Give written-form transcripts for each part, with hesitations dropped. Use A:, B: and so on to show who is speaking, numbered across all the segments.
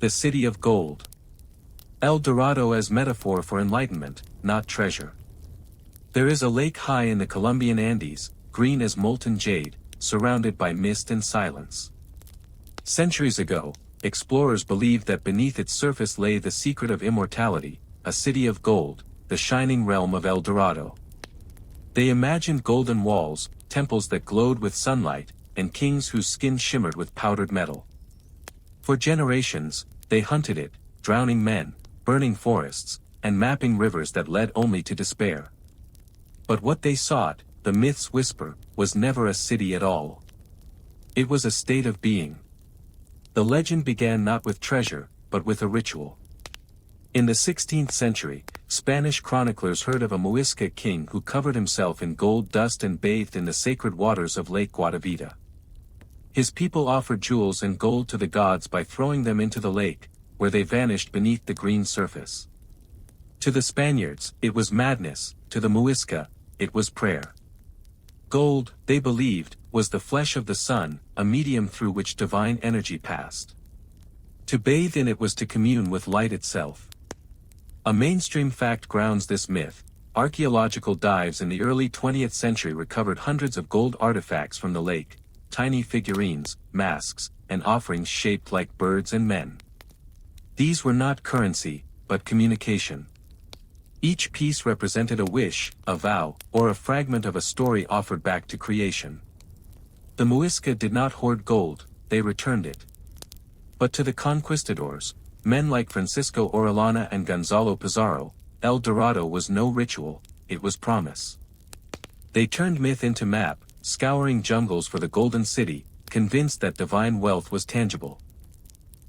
A: The City of Gold. El Dorado as metaphor for enlightenment, not treasure. There is a lake high in the Colombian Andes, green as molten jade, surrounded by mist and silence. Centuries ago, explorers believed that beneath its surface lay the secret of immortality, a city of gold, the shining realm of El Dorado. They imagined golden walls, temples that glowed with sunlight, and kings whose skin shimmered with powdered metal. For generations, they hunted it, drowning men, burning forests, and mapping rivers that led only to despair. But what they sought, the myths whisper, was never a city at all. It was a state of being. The legend began not with treasure, but with a ritual. In the 16th century, Spanish chroniclers heard of a Muisca king who covered himself in gold dust and bathed in the sacred waters of Lake Guatavita. His people offered jewels and gold to the gods by throwing them into the lake, where they vanished beneath the green surface. To the Spaniards, it was madness; to the Muisca, it was prayer. Gold, they believed, was the flesh of the sun, a medium through which divine energy passed. To bathe in it was to commune with light itself. A mainstream fact grounds this myth. Archaeological dives in the early 20th century recovered hundreds of gold artifacts from the lake, tiny figurines, masks, and offerings shaped like birds and men. These were not currency, but communication. Each piece represented a wish, a vow, or a fragment of a story offered back to creation. The Muisca did not hoard gold, they returned it. But to the conquistadors, men like Francisco Orellana and Gonzalo Pizarro, El Dorado was no ritual, it was promise. They turned myth into map, scouring jungles for the Golden City, convinced that divine wealth was tangible.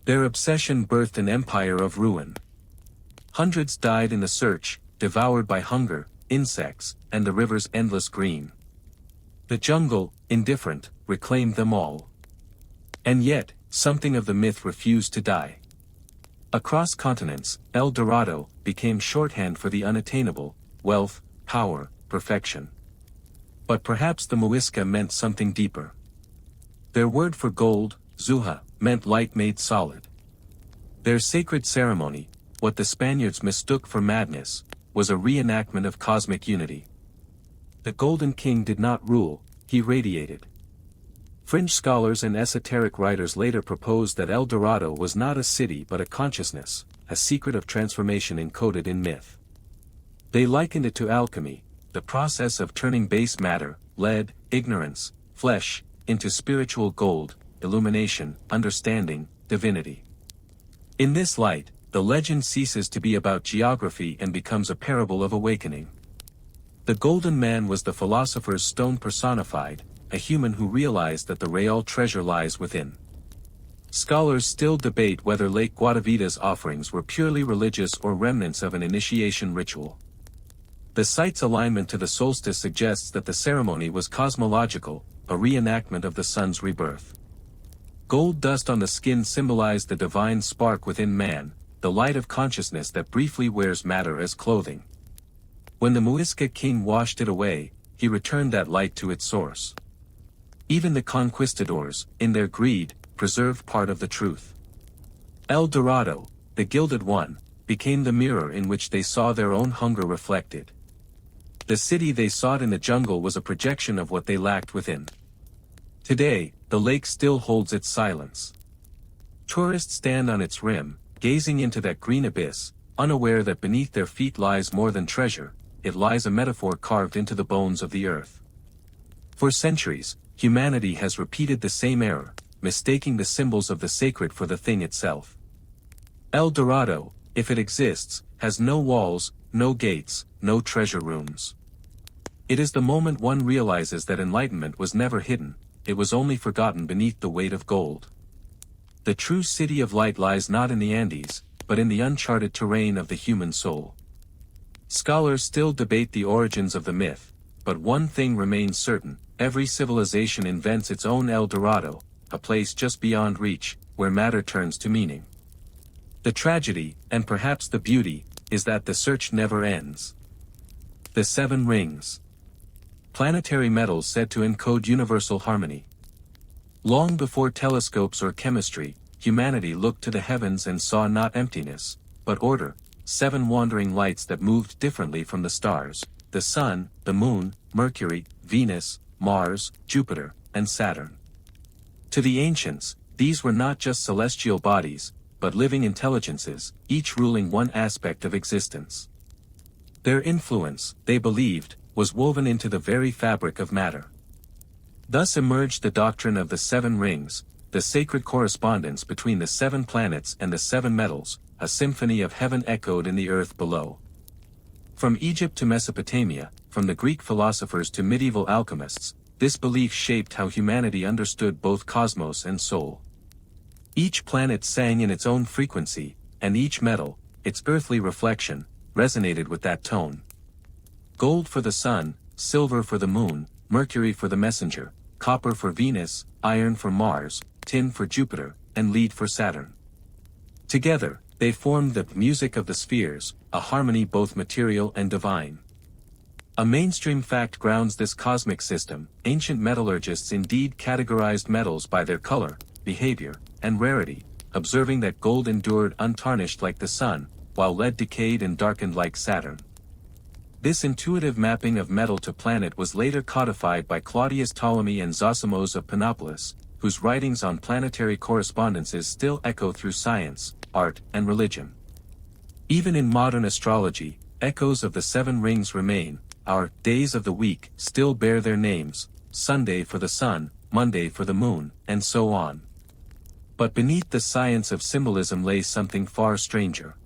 A: Their obsession birthed an empire of ruin. Hundreds died in the search, devoured by hunger, insects, and the river's endless green. The jungle, indifferent, reclaimed them all. And yet, something of the myth refused to die. Across continents, El Dorado became shorthand for the unattainable: wealth, power, perfection. But perhaps the Muisca meant something deeper. Their word for gold, Zuha, meant light made solid. Their sacred ceremony, what the Spaniards mistook for madness, was a reenactment of cosmic unity. The Golden King did not rule, he radiated. Fringe scholars and esoteric writers later proposed that El Dorado was not a city but a consciousness, a secret of transformation encoded in myth. They likened it to alchemy, the process of turning base matter, lead, ignorance, flesh, into spiritual gold, illumination, understanding, divinity. In this light, the legend ceases to be about geography and becomes a parable of awakening. The Golden Man was the philosopher's stone personified, a human who realized that the real treasure lies within. Scholars still debate whether Lake Guatavita's offerings were purely religious or remnants of an initiation ritual. The site's alignment to the solstice suggests that the ceremony was cosmological, a reenactment of the sun's rebirth. Gold dust on the skin symbolized the divine spark within man, the light of consciousness that briefly wears matter as clothing. When the Muisca king washed it away, he returned that light to its source. Even the conquistadors, in their greed, preserved part of the truth. El Dorado, the Gilded One, became the mirror in which they saw their own hunger reflected. The city they sought in the jungle was a projection of what they lacked within. Today, the lake still holds its silence. Tourists stand on its rim, gazing into that green abyss, unaware that beneath their feet lies more than treasure, it lies a metaphor carved into the bones of the earth. For centuries, humanity has repeated the same error, mistaking the symbols of the sacred for the thing itself. El Dorado, if it exists, has no walls, no gates, no treasure rooms. It is the moment one realizes that enlightenment was never hidden, it was only forgotten beneath the weight of gold. The true city of light lies not in the Andes, but in the uncharted terrain of the human soul. Scholars still debate the origins of the myth, but one thing remains certain: every civilization invents its own El Dorado, a place just beyond reach, where matter turns to meaning. The tragedy, and perhaps the beauty, is that the search never ends. The Seven Rings. Planetary metals said to encode universal harmony. Long before telescopes or chemistry, humanity looked to the heavens and saw not emptiness, but order, 7 wandering lights that moved differently from the stars, the sun, the moon, Mercury, Venus, Mars, Jupiter, and Saturn. To the ancients, these were not just celestial bodies, but living intelligences, each ruling one aspect of existence. Their influence, they believed, was woven into the very fabric of matter. Thus emerged the doctrine of the 7 rings, the sacred correspondence between the 7 planets and the 7 metals, a symphony of heaven echoed in the earth below. From Egypt to Mesopotamia, from the Greek philosophers to medieval alchemists, this belief shaped how humanity understood both cosmos and soul. Each planet sang in its own frequency, and each metal, its earthly reflection, resonated with that tone. Gold for the sun, silver for the moon, mercury for the messenger, copper for Venus, iron for Mars, tin for Jupiter, and lead for Saturn. Together, they formed the music of the spheres, a harmony both material and divine. A mainstream fact grounds this cosmic system. Ancient metallurgists indeed categorized metals by their color, behavior, and rarity, observing that gold endured untarnished like the sun, while lead decayed and darkened like Saturn. This intuitive mapping of metal to planet was later codified by Claudius Ptolemy and Zosimos of Panopolis, whose writings on planetary correspondences still echo through science, art, and religion. Even in modern astrology, echoes of the 7 rings remain. Our days of the week still bear their names, Sunday for the sun, Monday for the moon, and so on. But beneath the science of symbolism lay something far stranger.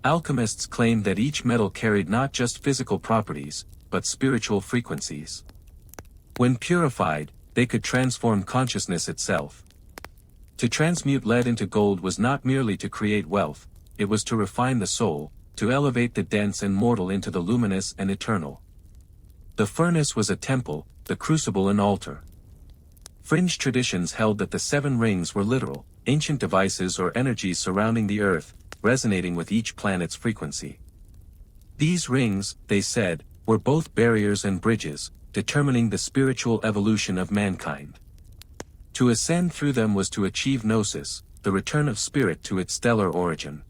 A: Alchemists claimed that each metal carried not just physical properties, but spiritual frequencies. When purified, they could transform consciousness itself. To transmute lead into gold was not merely to create wealth, it was to refine the soul, to elevate the dense and mortal into the luminous and eternal. The furnace was a temple, the crucible an altar. Fringe traditions held that the 7 rings were literal, ancient devices or energies surrounding the earth, resonating with each planet's frequency. These rings, they said, were both barriers and bridges, determining the spiritual evolution of mankind. To ascend through them was to achieve gnosis, the return of spirit to its stellar origin.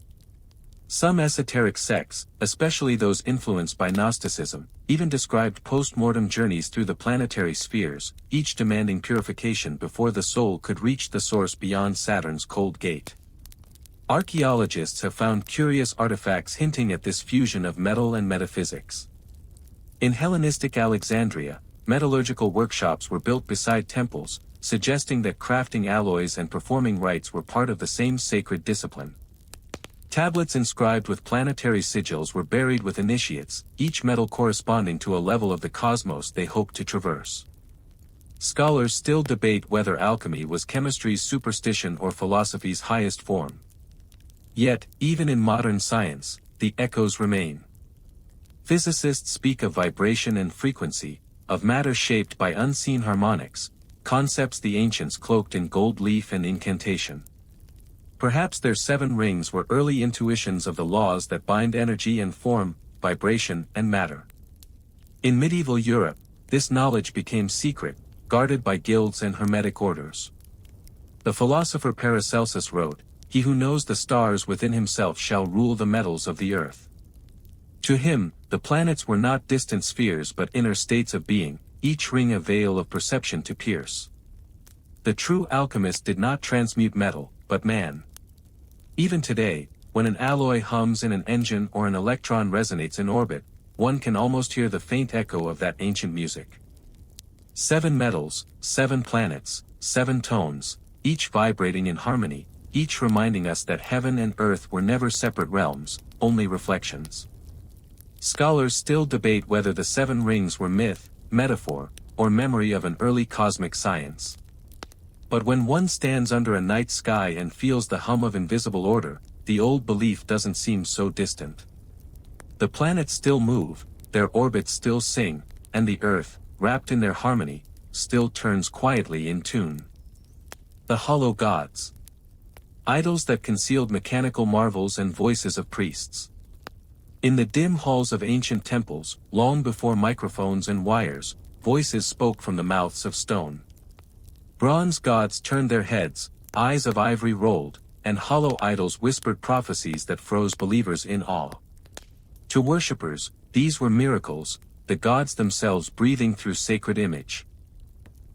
A: Some esoteric sects, especially those influenced by Gnosticism, even described post-mortem journeys through the planetary spheres, each demanding purification before the soul could reach the source beyond Saturn's cold gate. Archaeologists have found curious artifacts hinting at this fusion of metal and metaphysics. In Hellenistic Alexandria, metallurgical workshops were built beside temples, suggesting that crafting alloys and performing rites were part of the same sacred discipline. Tablets inscribed with planetary sigils were buried with initiates, each metal corresponding to a level of the cosmos they hoped to traverse. Scholars still debate whether alchemy was chemistry's superstition or philosophy's highest form. Yet, even in modern science, the echoes remain. Physicists speak of vibration and frequency, of matter shaped by unseen harmonics, concepts the ancients cloaked in gold leaf and incantation. Perhaps their 7 rings were early intuitions of the laws that bind energy and form, vibration and matter. In medieval Europe, this knowledge became secret, guarded by guilds and hermetic orders. The philosopher Paracelsus wrote, "He who knows the stars within himself shall rule the metals of the earth." To him, the planets were not distant spheres but inner states of being, each ring a veil of perception to pierce. The true alchemist did not transmute metal, but man. Even today, when an alloy hums in an engine or an electron resonates in orbit, one can almost hear the faint echo of that ancient music. 7 metals, 7 planets, 7 tones, each vibrating in harmony, each reminding us that heaven and earth were never separate realms, only reflections. Scholars still debate whether the 7 rings were myth, metaphor, or memory of an early cosmic science. But when one stands under a night sky and feels the hum of invisible order, the old belief doesn't seem so distant. The planets still move, their orbits still sing, and the earth, wrapped in their harmony, still turns quietly in tune. The hollow gods. Idols that concealed mechanical marvels and voices of priests. In the dim halls of ancient temples, long before microphones and wires, voices spoke from the mouths of stone. Bronze gods turned their heads, eyes of ivory rolled, and hollow idols whispered prophecies that froze believers in awe. To worshippers, these were miracles, the gods themselves breathing through sacred image.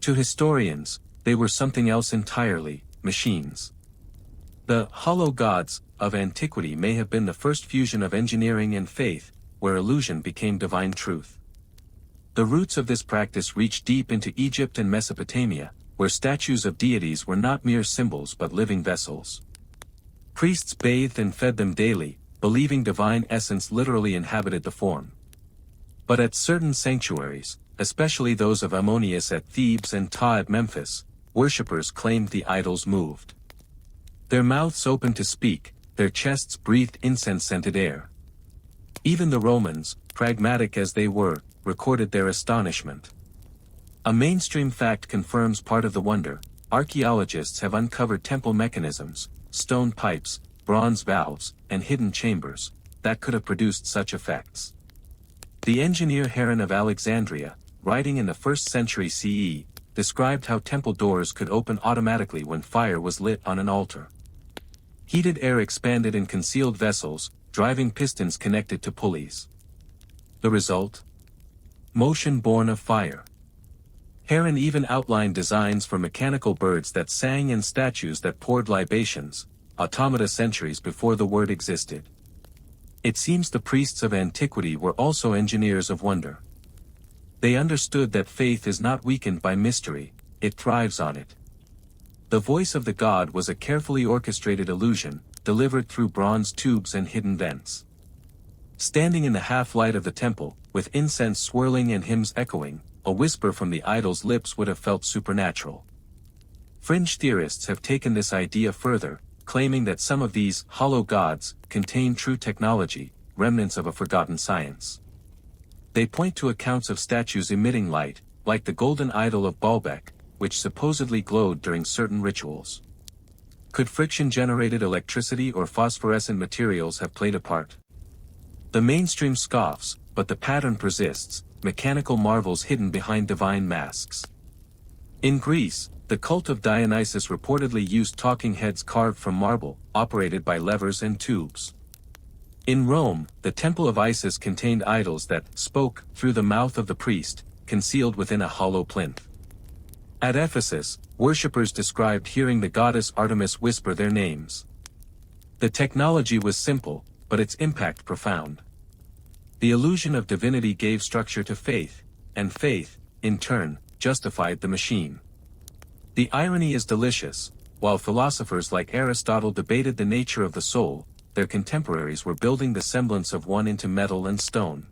A: To historians, they were something else entirely, machines. The hollow gods of antiquity may have been the first fusion of engineering and faith, where illusion became divine truth. The roots of this practice reach deep into Egypt and Mesopotamia, where statues of deities were not mere symbols but living vessels. Priests bathed and fed them daily, believing divine essence literally inhabited the form. But at certain sanctuaries, especially those of Ammonius at Thebes and Ptah at Memphis, worshippers claimed the idols moved. Their mouths opened to speak, their chests breathed incense-scented air. Even the Romans, pragmatic as they were, recorded their astonishment. A mainstream fact confirms part of the wonder: archaeologists have uncovered temple mechanisms, stone pipes, bronze valves, and hidden chambers, that could have produced such effects. The engineer Heron of Alexandria, writing in the 1st century CE, described how temple doors could open automatically when fire was lit on an altar. Heated air expanded in concealed vessels, driving pistons connected to pulleys. The result? Motion born of fire. Heron even outlined designs for mechanical birds that sang and statues that poured libations, automata centuries before the word existed. It seems the priests of antiquity were also engineers of wonder. They understood that faith is not weakened by mystery, it thrives on it. The voice of the god was a carefully orchestrated illusion, delivered through bronze tubes and hidden vents. Standing in the half-light of the temple, with incense swirling and hymns echoing, a whisper from the idol's lips would have felt supernatural. Fringe theorists have taken this idea further, claiming that some of these hollow gods contain true technology, remnants of a forgotten science. They point to accounts of statues emitting light, like the golden idol of Baalbek, which supposedly glowed during certain rituals. Could friction-generated electricity or phosphorescent materials have played a part? The mainstream scoffs, but the pattern persists: mechanical marvels hidden behind divine masks. In Greece, the cult of Dionysus reportedly used talking heads carved from marble, operated by levers and tubes. In Rome, the temple of Isis contained idols that spoke through the mouth of the priest, concealed within a hollow plinth. At Ephesus, worshippers described hearing the goddess Artemis whisper their names. The technology was simple, but its impact profound. The illusion of divinity gave structure to faith, and faith, in turn, justified the machine. The irony is delicious: while philosophers like Aristotle debated the nature of the soul, their contemporaries were building the semblance of one into metal and stone.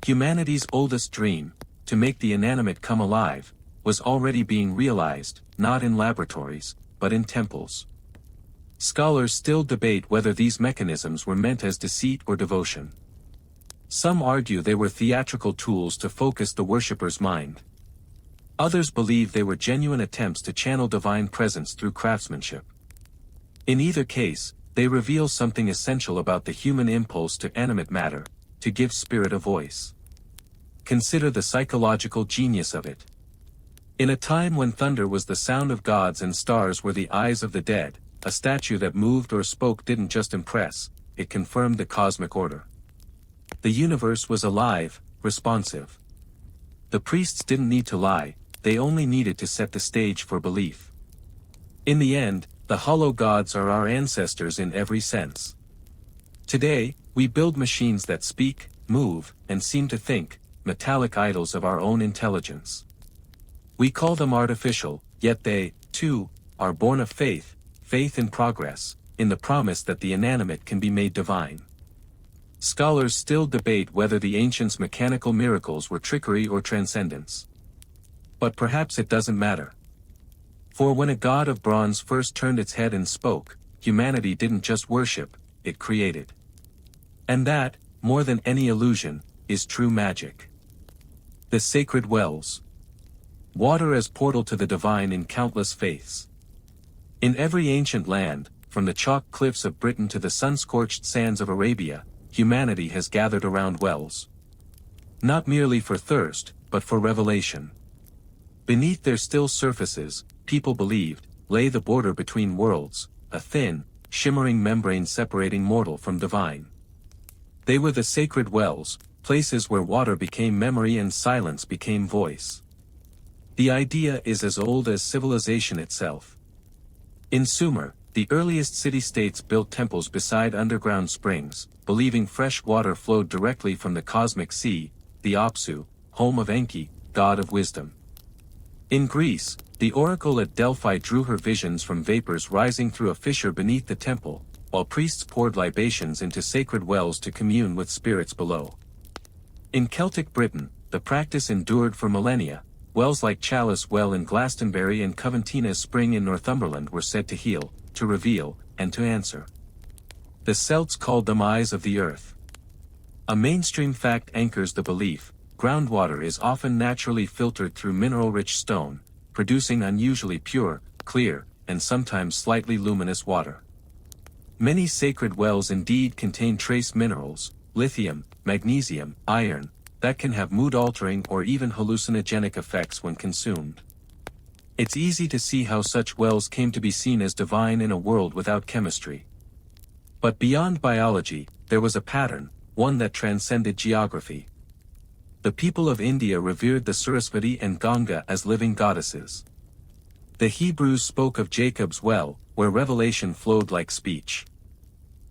A: Humanity's oldest dream, to make the inanimate come alive, was already being realized, not in laboratories, but in temples. Scholars still debate whether these mechanisms were meant as deceit or devotion. Some argue they were theatrical tools to focus the worshipper's mind. Others believe they were genuine attempts to channel divine presence through craftsmanship. In either case, they reveal something essential about the human impulse to animate matter, to give spirit a voice. Consider the psychological genius of it. In a time when thunder was the sound of gods and stars were the eyes of the dead, a statue that moved or spoke didn't just impress, it confirmed the cosmic order. The universe was alive, responsive. The priests didn't need to lie, they only needed to set the stage for belief. In the end, the hollow gods are our ancestors in every sense. Today, we build machines that speak, move, and seem to think, metallic idols of our own intelligence. We call them artificial, yet they, too, are born of faith, faith in progress, in the promise that the inanimate can be made divine. Scholars still debate whether the ancients' mechanical miracles were trickery or transcendence. But perhaps it doesn't matter. For when a god of bronze first turned its head and spoke, humanity didn't just worship, it created. And that, more than any illusion, is true magic. The sacred wells. Water as portal to the divine in countless faiths. In every ancient land, from the chalk cliffs of Britain to the sun-scorched sands of Arabia, humanity has gathered around wells. Not merely for thirst, but for revelation. Beneath their still surfaces, people believed, lay the border between worlds, a thin, shimmering membrane separating mortal from divine. They were the sacred wells, places where water became memory and silence became voice. The idea is as old as civilization itself. In Sumer, the earliest city-states built temples beside underground springs, believing fresh water flowed directly from the cosmic sea, the Apsu, home of Enki, god of wisdom. In Greece, the oracle at Delphi drew her visions from vapors rising through a fissure beneath the temple, while priests poured libations into sacred wells to commune with spirits below. In Celtic Britain, the practice endured for millennia. Wells like Chalice Well in Glastonbury and Coventina Spring in Northumberland were said to heal, to reveal, and to answer. The Celts called them eyes of the earth. A mainstream fact anchors the belief: groundwater is often naturally filtered through mineral-rich stone, producing unusually pure, clear, and sometimes slightly luminous water. Many sacred wells indeed contain trace minerals, lithium, magnesium, iron, that can have mood-altering or even hallucinogenic effects when consumed. It's easy to see how such wells came to be seen as divine in a world without chemistry. But beyond biology, there was a pattern, one that transcended geography. The people of India revered the Sarasvati and Ganga as living goddesses. The Hebrews spoke of Jacob's well, where revelation flowed like speech.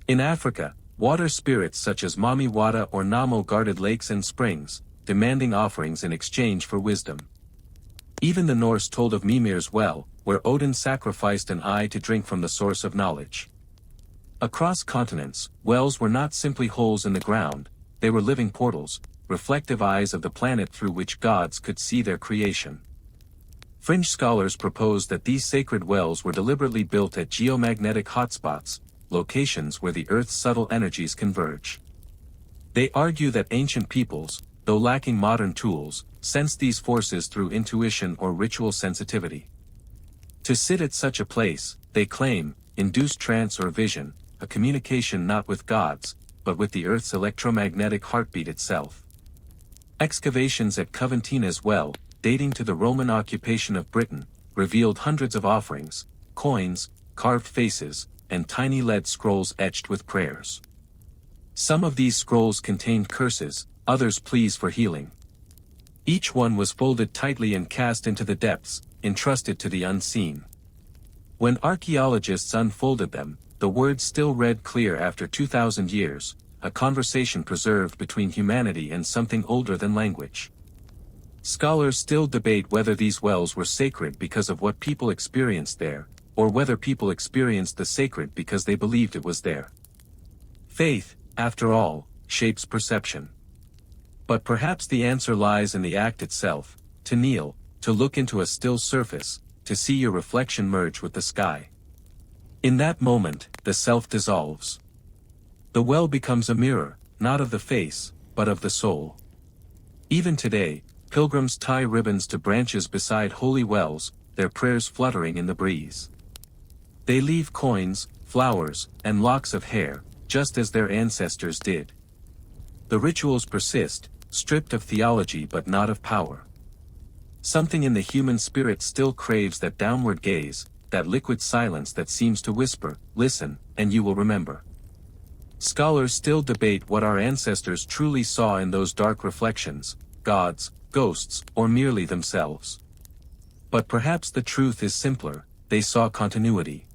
A: In Africa, water spirits such as Mami Wata or Namo guarded lakes and springs, demanding offerings in exchange for wisdom. Even the Norse told of Mimir's well, where Odin sacrificed an eye to drink from the source of knowledge. Across continents, wells were not simply holes in the ground, they were living portals, reflective eyes of the planet through which gods could see their creation. Fringe scholars propose that these sacred wells were deliberately built at geomagnetic hotspots, locations where the Earth's subtle energies converge. They argue that ancient peoples, though lacking modern tools, sensed these forces through intuition or ritual sensitivity. To sit at such a place, they claim, induced trance or vision, a communication not with gods, but with the Earth's electromagnetic heartbeat itself. Excavations at Coventina's well, dating to the Roman occupation of Britain, revealed hundreds of offerings, coins, carved faces, and tiny lead scrolls etched with prayers. Some of these scrolls contained curses, others pleas for healing. Each one was folded tightly and cast into the depths, entrusted to the unseen. When archaeologists unfolded them, the words still read clear after 2,000 years, a conversation preserved between humanity and something older than language. Scholars still debate whether these wells were sacred because of what people experienced there, or whether people experienced the sacred because they believed it was there. Faith, after all, shapes perception. But perhaps the answer lies in the act itself: to kneel, to look into a still surface, to see your reflection merge with the sky. In that moment, the self dissolves. The well becomes a mirror, not of the face, but of the soul. Even today, pilgrims tie ribbons to branches beside holy wells, their prayers fluttering in the breeze. They leave coins, flowers, and locks of hair, just as their ancestors did. The rituals persist, stripped of theology but not of power. Something in the human spirit still craves that downward gaze, that liquid silence that seems to whisper, "Listen, and you will remember." Scholars still debate what our ancestors truly saw in those dark reflections: gods, ghosts, or merely themselves. But perhaps the truth is simpler: they saw continuity.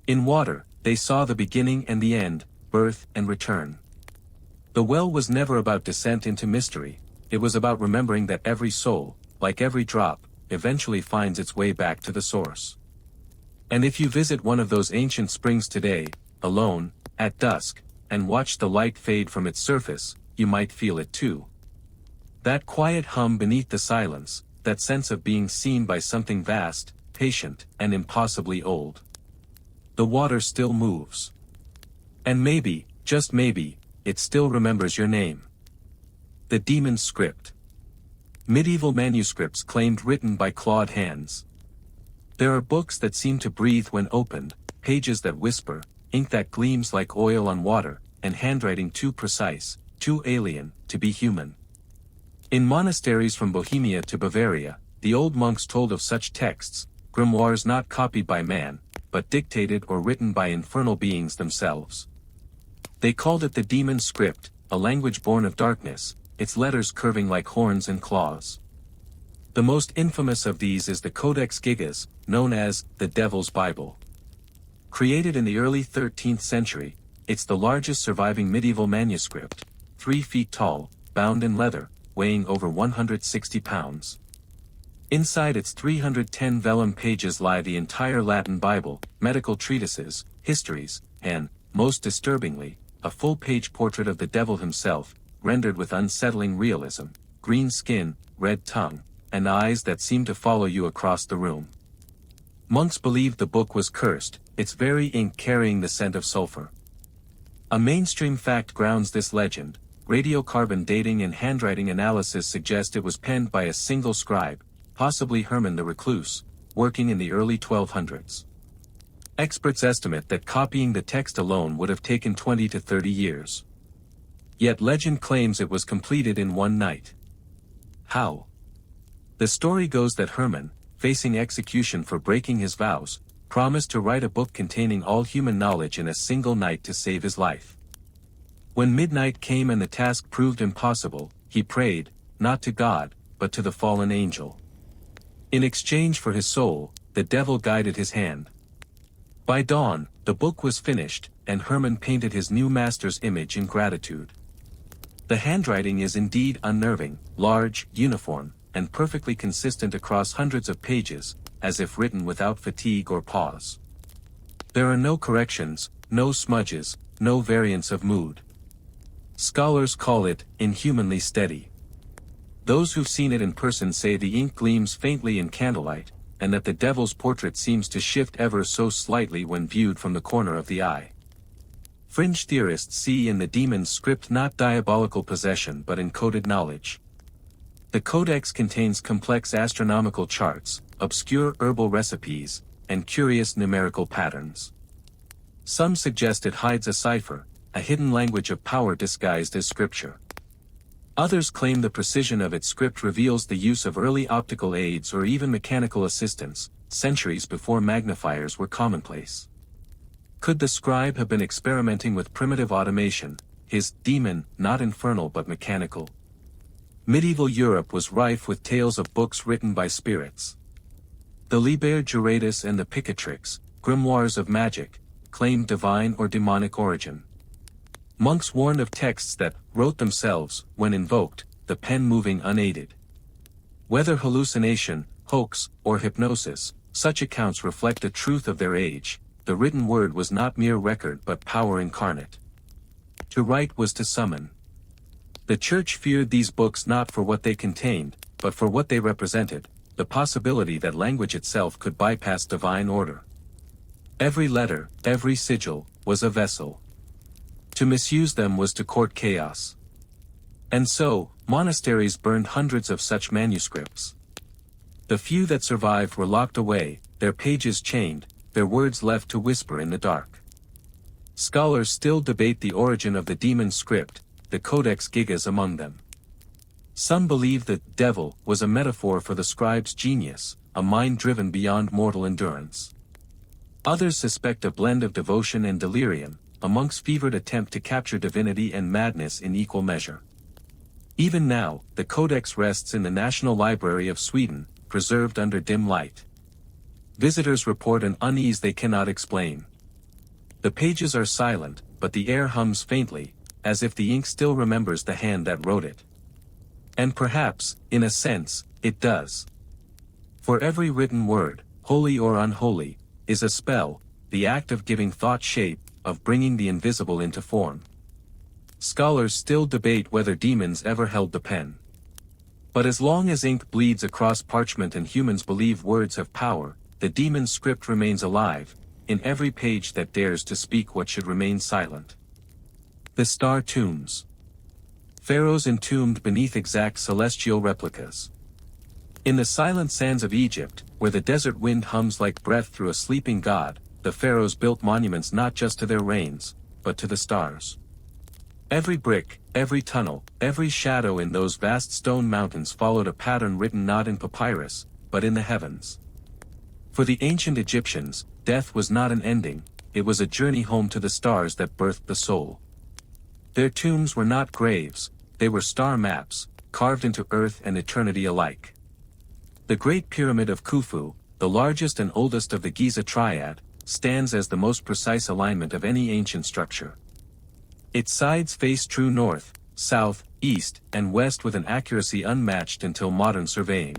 A: In water, they saw the beginning and the end, birth and return. The well was never about descent into mystery, it was about remembering that every soul, like every drop, eventually finds its way back to the source. And if you visit one of those ancient springs today, alone, at dusk, and watch the light fade from its surface, you might feel it too. That quiet hum beneath the silence, that sense of being seen by something vast, patient, and impossibly old. The water still moves. And maybe, just maybe, it still remembers your name. The Demon's Script. Medieval manuscripts claimed written by clawed hands. There are books that seem to breathe when opened, pages that whisper, ink that gleams like oil on water, and handwriting too precise, too alien, to be human. In monasteries from Bohemia to Bavaria, the old monks told of such texts, grimoires not copied by man, but dictated or written by infernal beings themselves. They called it the demon script, a language born of darkness, its letters curving like horns and claws. The most infamous of these is the Codex Gigas, known as the Devil's Bible. Created in the early 13th century, it's the largest surviving medieval manuscript, 3 feet tall, bound in leather, weighing over 160 pounds. Inside its 310 vellum pages lie the entire Latin Bible, medical treatises, histories, and, most disturbingly, a full-page portrait of the devil himself, rendered with unsettling realism, green skin, red tongue, and eyes that seem to follow you across the room. Monks believed the book was cursed, its very ink carrying the scent of sulfur. A mainstream fact grounds this legend. Radiocarbon dating and handwriting analysis suggest it was penned by a single scribe, possibly Herman the Recluse, working in the early 1200s. Experts estimate that copying the text alone would have taken 20 to 30 years. Yet legend claims it was completed in one night. How? The story goes that Herman, facing execution for breaking his vows, promised to write a book containing all human knowledge in a single night to save his life. When midnight came and the task proved impossible, he prayed, not to God, but to the fallen angel. In exchange for his soul, the devil guided his hand. By dawn, the book was finished, and Herman painted his new master's image in gratitude. The handwriting is indeed unnerving, large, uniform, and perfectly consistent across hundreds of pages, as if written without fatigue or pause. There are no corrections, no smudges, no variance of mood. Scholars call it inhumanly steady. Those who've seen it in person say the ink gleams faintly in candlelight, and that the devil's portrait seems to shift ever so slightly when viewed from the corner of the eye. Fringe theorists see in the demon's script not diabolical possession but encoded knowledge. The codex contains complex astronomical charts, obscure herbal recipes, and curious numerical patterns. Some suggest it hides a cipher, a hidden language of power disguised as scripture. Others claim the precision of its script reveals the use of early optical aids or even mechanical assistance, centuries before magnifiers were commonplace. Could the scribe have been experimenting with primitive automation, his demon not infernal but mechanical? Medieval Europe was rife with tales of books written by spirits. The Liber Juradis and the Picatrix, grimoires of magic, claimed divine or demonic origin. Monks warned of texts that wrote themselves, when invoked, the pen moving unaided. Whether hallucination, hoax, or hypnosis, such accounts reflect the truth of their age. The written word was not mere record but power incarnate. To write was to summon. The Church feared these books not for what they contained, but for what they represented, the possibility that language itself could bypass divine order. Every letter, every sigil, was a vessel. To misuse them was to court chaos. And so, monasteries burned hundreds of such manuscripts. The few that survived were locked away, their pages chained, their words left to whisper in the dark. Scholars still debate the origin of the demon script, the Codex Gigas among them. Some believe that devil was a metaphor for the scribe's genius, a mind driven beyond mortal endurance. Others suspect a blend of devotion and delirium, a monk's fevered attempt to capture divinity and madness in equal measure. Even now, the codex rests in the National Library of Sweden, preserved under dim light. Visitors report an unease they cannot explain. The pages are silent, but the air hums faintly, as if the ink still remembers the hand that wrote it. And perhaps, in a sense, it does. For every written word, holy or unholy, is a spell, the act of giving thought shape, of bringing the invisible into form. Scholars still debate whether demons ever held the pen. But as long as ink bleeds across parchment and humans believe words have power, the demon script remains alive, in every page that dares to speak what should remain silent. The Star Tombs. Pharaohs entombed beneath exact celestial replicas. In the silent sands of Egypt, where the desert wind hums like breath through a sleeping god, the pharaohs built monuments not just to their reigns, but to the stars. Every brick, every tunnel, every shadow in those vast stone mountains followed a pattern written not in papyrus, but in the heavens. For the ancient Egyptians, death was not an ending, it was a journey home to the stars that birthed the soul. Their tombs were not graves, they were star maps, carved into earth and eternity alike. The Great Pyramid of Khufu, the largest and oldest of the Giza triad, stands as the most precise alignment of any ancient structure. Its sides face true north, south, east, and west with an accuracy unmatched until modern surveying.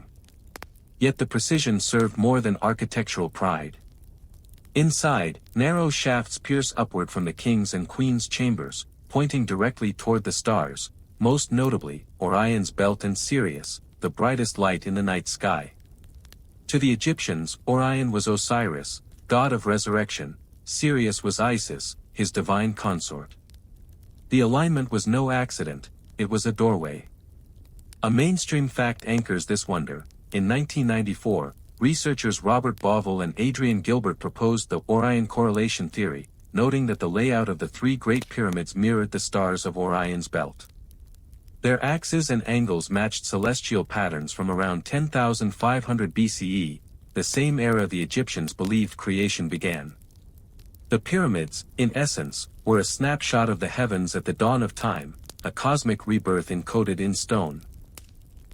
A: Yet the precision served more than architectural pride. Inside, narrow shafts pierce upward from the king's and queen's chambers, pointing directly toward the stars, most notably, Orion's belt and Sirius, the brightest light in the night sky. To the Egyptians, Orion was Osiris, god of resurrection, Sirius was Isis, his divine consort. The alignment was no accident, it was a doorway. A mainstream fact anchors this wonder. In 1994, researchers Robert Bauval and Adrian Gilbert proposed the Orion correlation theory, noting that the layout of the three Great Pyramids mirrored the stars of Orion's belt. Their axes and angles matched celestial patterns from around 10,500 BCE, the same era the Egyptians believed creation began. The pyramids, in essence, were a snapshot of the heavens at the dawn of time, a cosmic rebirth encoded in stone.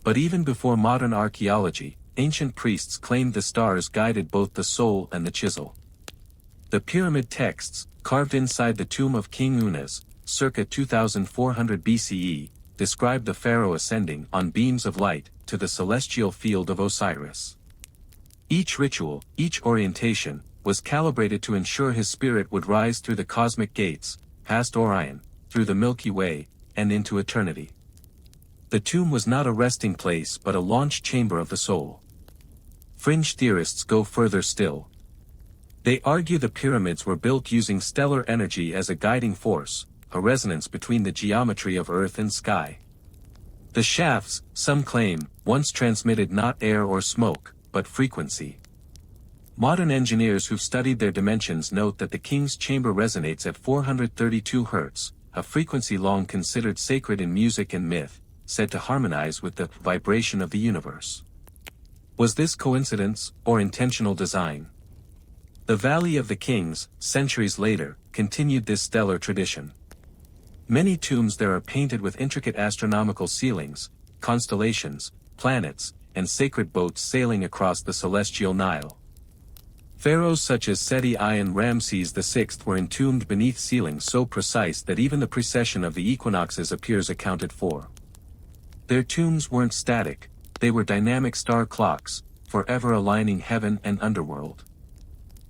A: But even before modern archaeology, ancient priests claimed the stars guided both the soul and the chisel. The pyramid texts, carved inside the tomb of King Unas, circa 2400 BCE, describe the pharaoh ascending on beams of light to the celestial field of Osiris. Each ritual, each orientation, was calibrated to ensure his spirit would rise through the cosmic gates, past Orion, through the Milky Way, and into eternity. The tomb was not a resting place but a launch chamber of the soul. Fringe theorists go further still. They argue the pyramids were built using stellar energy as a guiding force, a resonance between the geometry of earth and sky. The shafts, some claim, once transmitted not air or smoke, but frequency. Modern engineers who've studied their dimensions note that the king's chamber resonates at 432 Hz, a frequency long considered sacred in music and myth, said to harmonize with the vibration of the universe. Was this coincidence, or intentional design? The Valley of the Kings, centuries later, continued this stellar tradition. Many tombs there are painted with intricate astronomical ceilings, constellations, planets, and sacred boats sailing across the celestial Nile. Pharaohs such as Seti I and Ramses VI were entombed beneath ceilings so precise that even the precession of the equinoxes appears accounted for. Their tombs weren't static, they were dynamic star clocks, forever aligning heaven and underworld.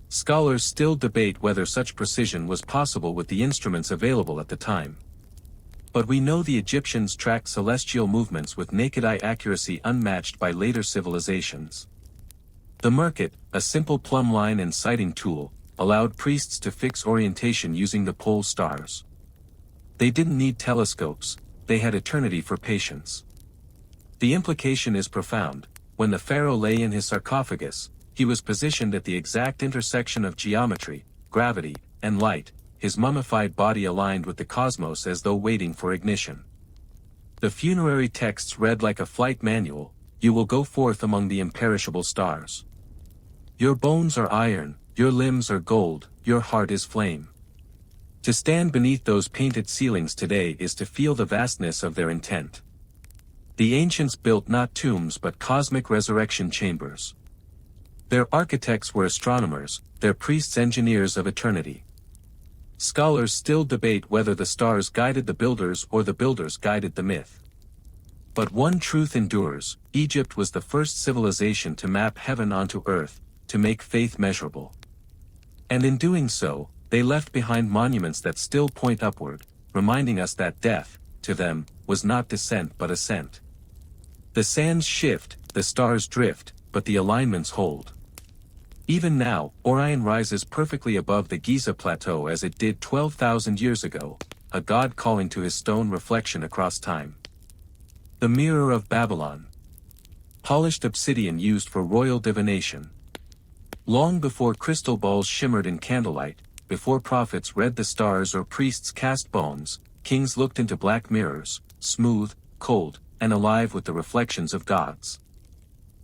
A: Scholars still debate whether such precision was possible with the instruments available at the time. But we know the Egyptians tracked celestial movements with naked-eye accuracy unmatched by later civilizations. The Merkit, a simple plumb line and sighting tool, allowed priests to fix orientation using the pole stars. They didn't need telescopes, they had eternity for patience. The implication is profound. When the pharaoh lay in his sarcophagus, he was positioned at the exact intersection of geometry, gravity, and light, his mummified body aligned with the cosmos as though waiting for ignition. The funerary texts read like a flight manual: "You will go forth among the imperishable stars. Your bones are iron, your limbs are gold, your heart is flame." To stand beneath those painted ceilings today is to feel the vastness of their intent. The ancients built not tombs but cosmic resurrection chambers. Their architects were astronomers, their priests engineers of eternity. Scholars still debate whether the stars guided the builders or the builders guided the myth. But one truth endures: Egypt was the first civilization to map heaven onto earth, to make faith measurable. And in doing so, they left behind monuments that still point upward, reminding us that death, to them, was not descent but ascent. The sands shift, the stars drift, but the alignments hold. Even now, Orion rises perfectly above the Giza Plateau as it did 12,000 years ago, a god calling to his stone reflection across time. The Mirror of Babylon. Polished obsidian used for royal divination. Long before crystal balls shimmered in candlelight, before prophets read the stars or priests cast bones, kings looked into black mirrors, smooth, cold, and alive with the reflections of gods.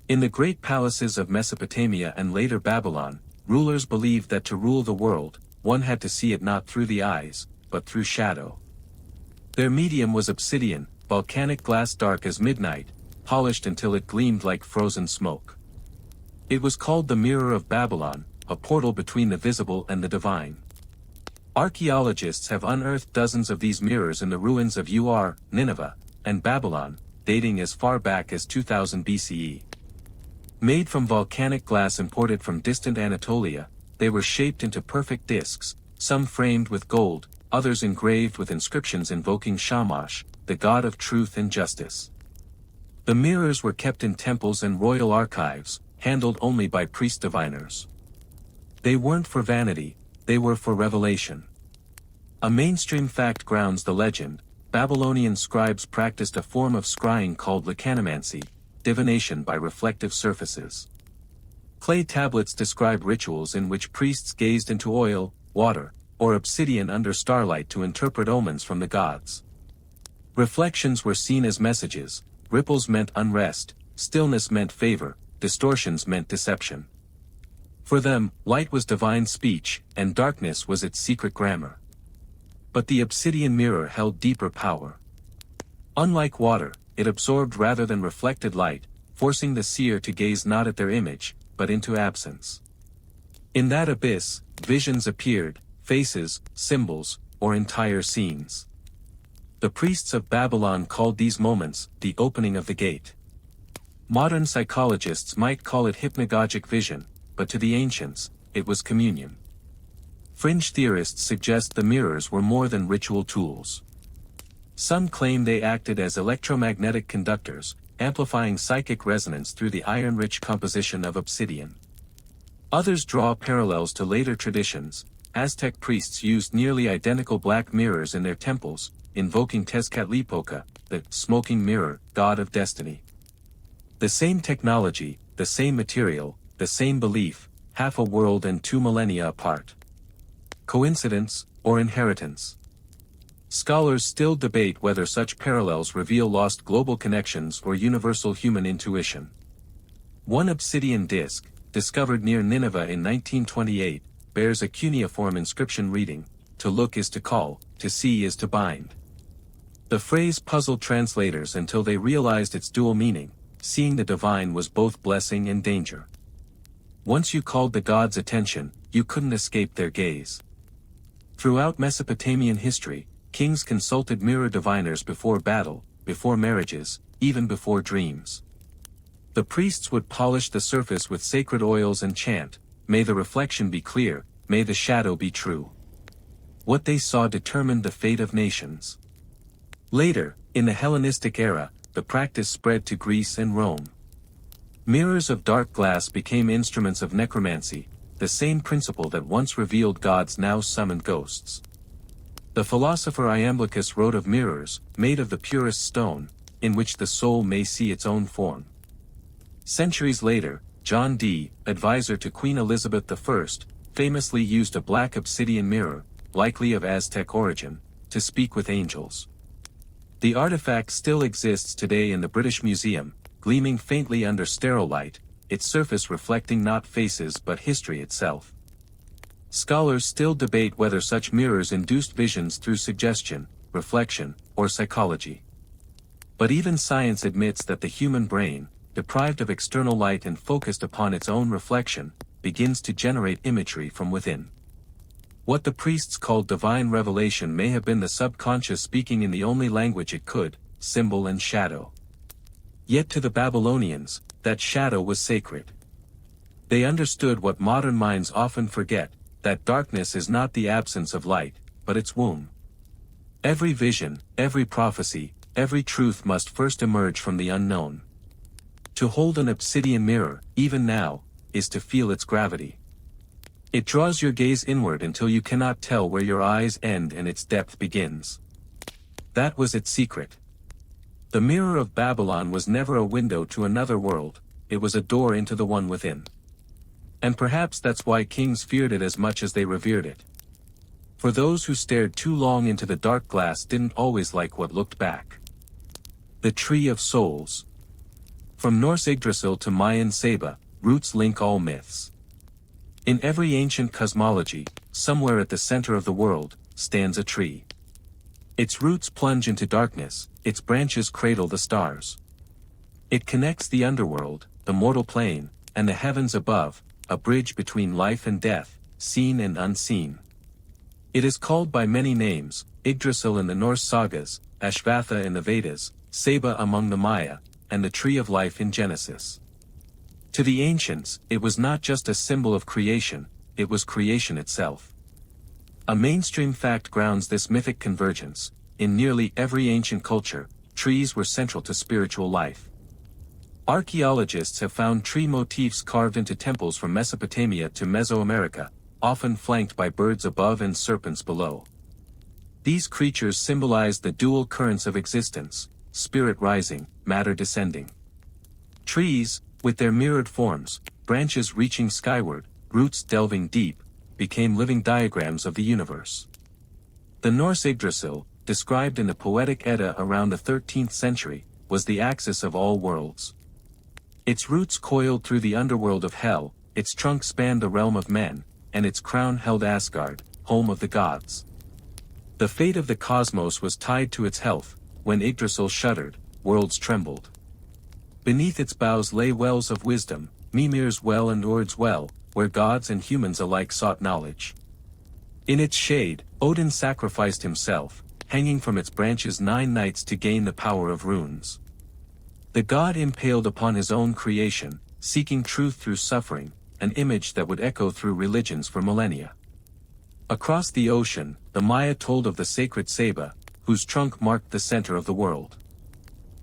A: In the great palaces of Mesopotamia and later Babylon, rulers believed that to rule the world, one had to see it not through the eyes, but through shadow. Their medium was obsidian, volcanic glass dark as midnight, polished until it gleamed like frozen smoke. It was called the Mirror of Babylon, a portal between the visible and the divine. Archaeologists have unearthed dozens of these mirrors in the ruins of Ur, Nineveh, and Babylon, dating as far back as 2000 BCE. Made from volcanic glass imported from distant Anatolia, they were shaped into perfect discs, some framed with gold, others engraved with inscriptions invoking Shamash, the god of truth and justice. The mirrors were kept in temples and royal archives, handled only by priest-diviners. They weren't for vanity, they were for revelation. A mainstream fact grounds the legend. Babylonian scribes practiced a form of scrying called lecanomancy, divination by reflective surfaces. Clay tablets describe rituals in which priests gazed into oil, water, or obsidian under starlight to interpret omens from the gods. Reflections were seen as messages, ripples meant unrest, stillness meant favor, distortions meant deception. For them, light was divine speech, and darkness was its secret grammar. But the obsidian mirror held deeper power. Unlike water, it absorbed rather than reflected light, forcing the seer to gaze not at their image, but into absence. In that abyss, visions appeared, faces, symbols, or entire scenes. The priests of Babylon called these moments the opening of the gate. Modern psychologists might call it hypnagogic vision, but to the ancients, it was communion. Fringe theorists suggest the mirrors were more than ritual tools. Some claim they acted as electromagnetic conductors, amplifying psychic resonance through the iron-rich composition of obsidian. Others draw parallels to later traditions. Aztec priests used nearly identical black mirrors in their temples, invoking Tezcatlipoca, the smoking mirror, god of destiny. The same technology, the same material, the same belief, half a world and 2 millennia apart. Coincidence, or inheritance? Scholars still debate whether such parallels reveal lost global connections or universal human intuition. One obsidian disc, discovered near Nineveh in 1928, bears a cuneiform inscription reading, "To look is to call, to see is to bind." The phrase puzzled translators until they realized its dual meaning. Seeing the divine was both blessing and danger. Once you called the gods' attention, you couldn't escape their gaze. Throughout Mesopotamian history, kings consulted mirror diviners before battle, before marriages, even before dreams. The priests would polish the surface with sacred oils and chant, "May the reflection be clear, may the shadow be true." What they saw determined the fate of nations. Later, in the Hellenistic era, the practice spread to Greece and Rome. Mirrors of dark glass became instruments of necromancy, the same principle that once revealed gods now summoned ghosts. The philosopher Iamblichus wrote of mirrors, made of the purest stone, in which the soul may see its own form. Centuries later, John Dee, advisor to Queen Elizabeth I, famously used a black obsidian mirror, likely of Aztec origin, to speak with angels. The artifact still exists today in the British Museum, gleaming faintly under sterile light, its surface reflecting not faces but history itself. Scholars still debate whether such mirrors induced visions through suggestion, reflection, or psychology. But even science admits that the human brain, deprived of external light and focused upon its own reflection, begins to generate imagery from within. What the priests called divine revelation may have been the subconscious speaking in the only language it could, symbol and shadow. Yet to the Babylonians, that shadow was sacred. They understood what modern minds often forget, that darkness is not the absence of light, but its womb. Every vision, every prophecy, every truth must first emerge from the unknown. To hold an obsidian mirror, even now, is to feel its gravity. It draws your gaze inward until you cannot tell where your eyes end and its depth begins. That was its secret. The mirror of Babylon was never a window to another world, it was a door into the one within. And perhaps that's why kings feared it as much as they revered it. For those who stared too long into the dark glass didn't always like what looked back. The Tree of Souls. From Norse Yggdrasil to Mayan Saba, roots link all myths. In every ancient cosmology, somewhere at the center of the world, stands a tree. Its roots plunge into darkness, its branches cradle the stars. It connects the underworld, the mortal plane, and the heavens above, a bridge between life and death, seen and unseen. It is called by many names: Yggdrasil in the Norse sagas, Ashvatha in the Vedas, Saba among the Maya, and the Tree of Life in Genesis. To the ancients, it was not just a symbol of creation, it was creation itself. A mainstream fact grounds this mythic convergence. In nearly every ancient culture, trees were central to spiritual life. Archaeologists have found tree motifs carved into temples from Mesopotamia to Mesoamerica, often flanked by birds above and serpents below. These creatures symbolize the dual currents of existence: spirit rising, matter descending. Trees, with their mirrored forms, branches reaching skyward, roots delving deep, became living diagrams of the universe. The Norse Yggdrasil, described in the Poetic Edda around the 13th century, was the axis of all worlds. Its roots coiled through the underworld of Hell, its trunk spanned the realm of men, and its crown held Asgard, home of the gods. The fate of the cosmos was tied to its health. When Yggdrasil shuddered, worlds trembled. Beneath its boughs lay wells of wisdom, Mimir's well and Ord's well, where gods and humans alike sought knowledge. In its shade, Odin sacrificed himself, hanging from its branches 9 nights to gain the power of runes. The god impaled upon his own creation, seeking truth through suffering, an image that would echo through religions for millennia. Across the ocean, the Maya told of the sacred Saba, whose trunk marked the center of the world.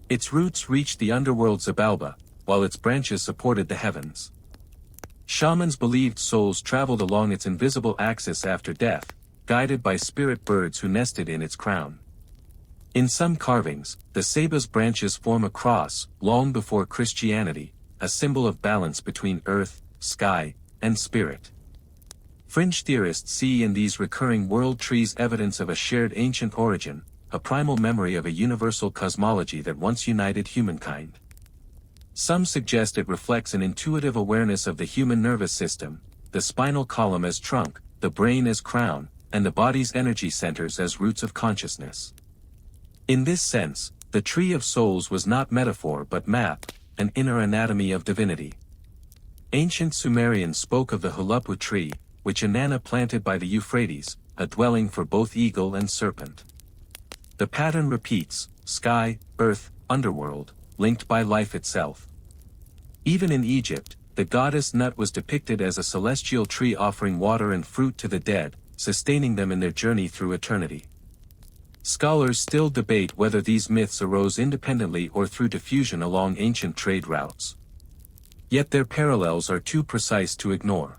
A: Its roots reached the underworld Zabalba, while its branches supported the heavens. Shamans believed souls traveled along its invisible axis after death, guided by spirit birds who nested in its crown. In some carvings, the Saba's branches form a cross. Long before Christianity, a symbol of balance between earth, sky, and spirit. Fringe theorists see in these recurring world trees evidence of a shared ancient origin, a primal memory of a universal cosmology that once united humankind. Some suggest it reflects an intuitive awareness of the human nervous system, the spinal column as trunk, the brain as crown, and the body's energy centers as roots of consciousness. In this sense, the Tree of Souls was not metaphor but map, an inner anatomy of divinity. Ancient Sumerians spoke of the Hulapu tree, which Inanna planted by the Euphrates, a dwelling for both eagle and serpent. The pattern repeats: sky, earth, underworld, linked by life itself. Even in Egypt, the goddess Nut was depicted as a celestial tree offering water and fruit to the dead, sustaining them in their journey through eternity. Scholars still debate whether these myths arose independently or through diffusion along ancient trade routes. Yet their parallels are too precise to ignore.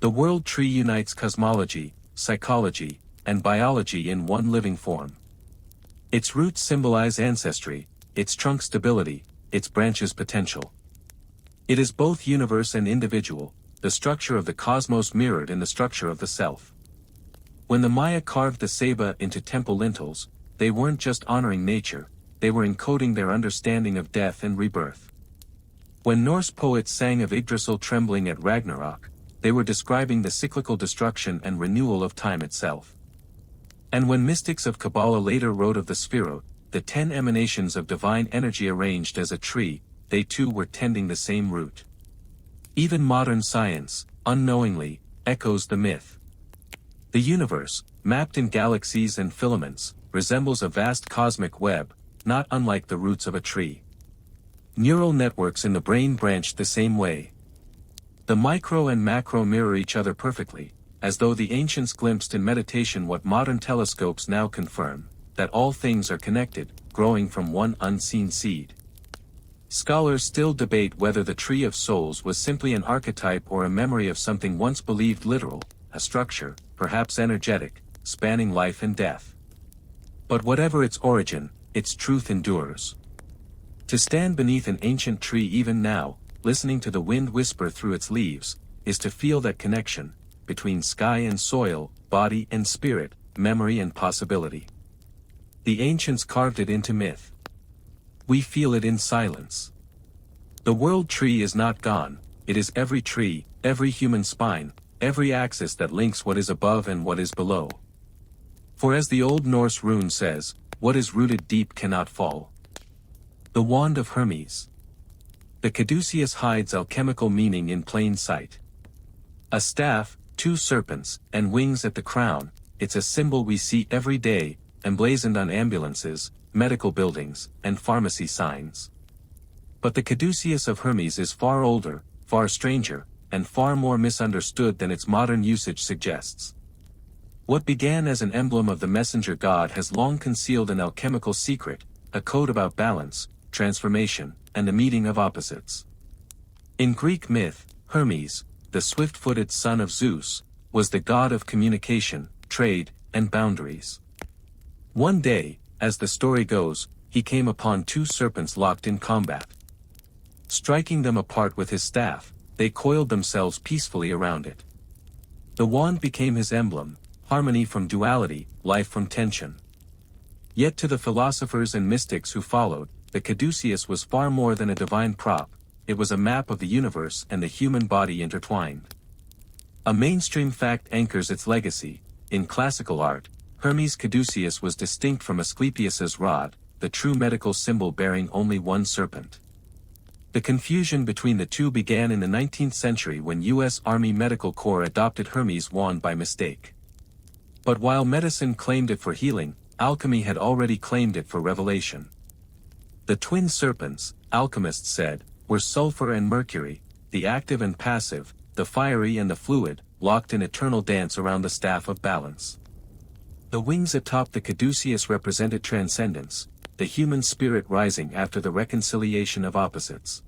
A: The world tree unites cosmology, psychology, and biology in one living form. Its roots symbolize ancestry, its trunk stability, its branches potential. It is both universe and individual, the structure of the cosmos mirrored in the structure of the self. When the Maya carved the Saba into temple lintels, they weren't just honoring nature, they were encoding their understanding of death and rebirth. When Norse poets sang of Yggdrasil trembling at Ragnarok, they were describing the cyclical destruction and renewal of time itself. And when mystics of Kabbalah later wrote of the Sphirot, the 10 emanations of divine energy arranged as a tree, they too were tending the same root. Even modern science, unknowingly, echoes the myth. The universe, mapped in galaxies and filaments, resembles a vast cosmic web, not unlike the roots of a tree. Neural networks in the brain branch the same way. The micro and macro mirror each other perfectly, as though the ancients glimpsed in meditation what modern telescopes now confirm, that all things are connected, growing from one unseen seed. Scholars still debate whether the Tree of Souls was simply an archetype or a memory of something once believed literal, a structure, perhaps energetic, spanning life and death. But whatever its origin, its truth endures. To stand beneath an ancient tree even now, listening to the wind whisper through its leaves, is to feel that connection, between sky and soil, body and spirit, memory and possibility. The ancients carved it into myth. We feel it in silence. The world tree is not gone, it is every tree, every human spine, every axis that links what is above and what is below. For as the Old Norse rune says, what is rooted deep cannot fall. The Wand of Hermes. The caduceus hides alchemical meaning in plain sight. A staff, two serpents, and wings at the crown, it's a symbol we see every day, emblazoned on ambulances, medical buildings, and pharmacy signs. But the caduceus of Hermes is far older, far stranger, and far more misunderstood than its modern usage suggests. What began as an emblem of the messenger god has long concealed an alchemical secret, a code about balance, transformation, and the meeting of opposites. In Greek myth, Hermes, the swift-footed son of Zeus, was the god of communication, trade, and boundaries. One day, as the story goes, he came upon two serpents locked in combat. Striking them apart with his staff, they coiled themselves peacefully around it. The wand became his emblem, harmony from duality, life from tension. Yet to the philosophers and mystics who followed, the caduceus was far more than a divine prop, it was a map of the universe and the human body intertwined. A mainstream fact anchors its legacy. In classical art, Hermes' caduceus was distinct from Asclepius's rod, the true medical symbol bearing only one serpent. The confusion between the two began in the 19th century when U.S. Army Medical Corps adopted Hermes' wand by mistake. But while medicine claimed it for healing, alchemy had already claimed it for revelation. The twin serpents, alchemists said, were sulfur and mercury, the active and passive, the fiery and the fluid, locked in eternal dance around the staff of balance. The wings atop the caduceus represented transcendence, the human spirit rising after the reconciliation of opposites.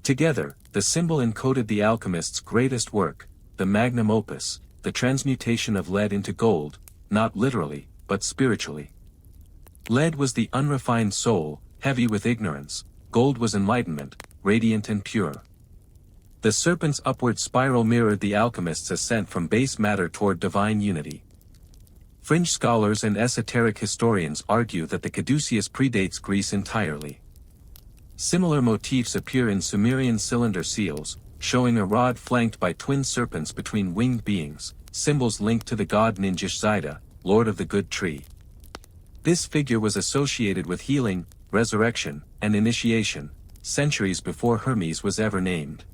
A: Together, the symbol encoded the alchemist's greatest work, the magnum opus, the transmutation of lead into gold, not literally, but spiritually. Lead was the unrefined soul, heavy with ignorance, gold was enlightenment, radiant and pure. The serpent's upward spiral mirrored the alchemist's ascent from base matter toward divine unity. Fringe scholars and esoteric historians argue that the caduceus predates Greece entirely. Similar motifs appear in Sumerian cylinder seals, showing a rod flanked by twin serpents between winged beings, symbols linked to the god Ningish Zida, lord of the good tree. This figure was associated with healing, resurrection, and initiation, centuries before Hermes was ever named.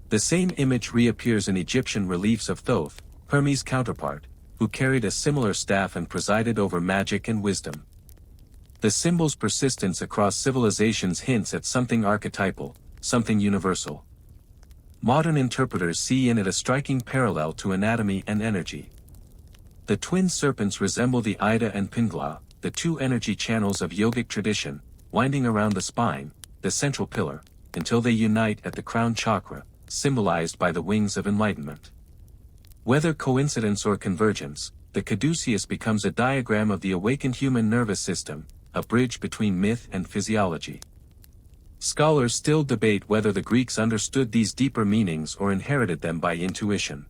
A: The same image reappears in Egyptian reliefs of Thoth, Hermes' counterpart, who carried a similar staff and presided over magic and wisdom. The symbol's persistence across civilizations hints at something archetypal, something universal. Modern interpreters see in it a striking parallel to anatomy and energy. The twin serpents resemble the Ida and Pingala, the two energy channels of yogic tradition, winding around the spine, the central pillar, until they unite at the crown chakra, symbolized by the wings of enlightenment. Whether coincidence or convergence, the caduceus becomes a diagram of the awakened human nervous system, a bridge between myth and physiology. Scholars still debate whether the Greeks understood these deeper meanings or inherited them by intuition.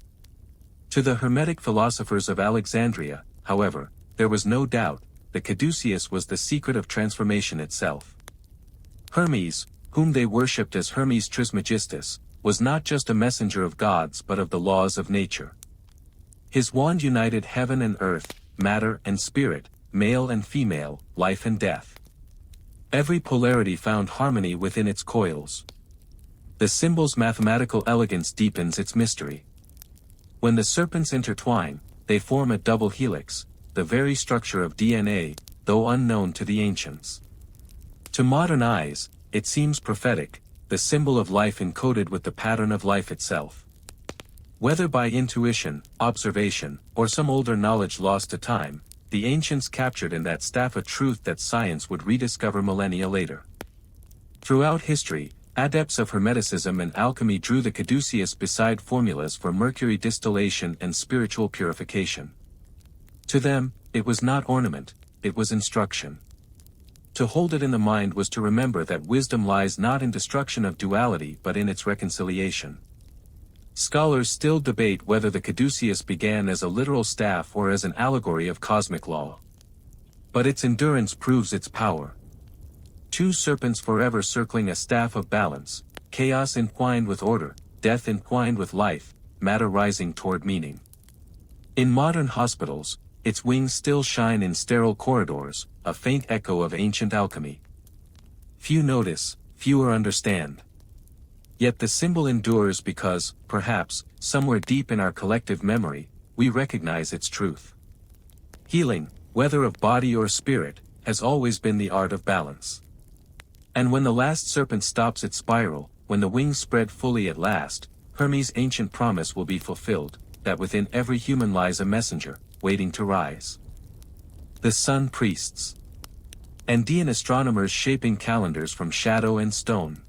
A: To the Hermetic philosophers of Alexandria, however, there was no doubt, the caduceus was the secret of transformation itself. Hermes, whom they worshipped as Hermes Trismegistus, was not just a messenger of gods but of the laws of nature. His wand united heaven and earth, matter and spirit, male and female, life and death. Every polarity found harmony within its coils. The symbol's mathematical elegance deepens its mystery. When the serpents intertwine, they form a double helix, the very structure of DNA, though unknown to the ancients. To modern eyes, it seems prophetic, the symbol of life encoded with the pattern of life itself. Whether by intuition, observation, or some older knowledge lost to time, the ancients captured in that staff a truth that science would rediscover millennia later. Throughout history, adepts of Hermeticism and alchemy drew the caduceus beside formulas for mercury distillation and spiritual purification. To them, it was not ornament, it was instruction. To hold it in the mind was to remember that wisdom lies not in destruction of duality but in its reconciliation. Scholars still debate whether the caduceus began as a literal staff or as an allegory of cosmic law. But its endurance proves its power. two serpents forever circling a staff of balance, chaos entwined with order, death entwined with life, matter rising toward meaning. In modern hospitals, its wings still shine in sterile corridors, a faint echo of ancient alchemy. Few notice, fewer understand. Yet the symbol endures because, perhaps, somewhere deep in our collective memory, we recognize its truth. Healing, whether of body or spirit, has always been the art of balance. And when the last serpent stops its spiral, when the wings spread fully at last, Hermes' ancient promise will be fulfilled, that within every human lies a messenger, waiting to rise. The Sun Priests. Andean astronomers shaping calendars from shadow and stone.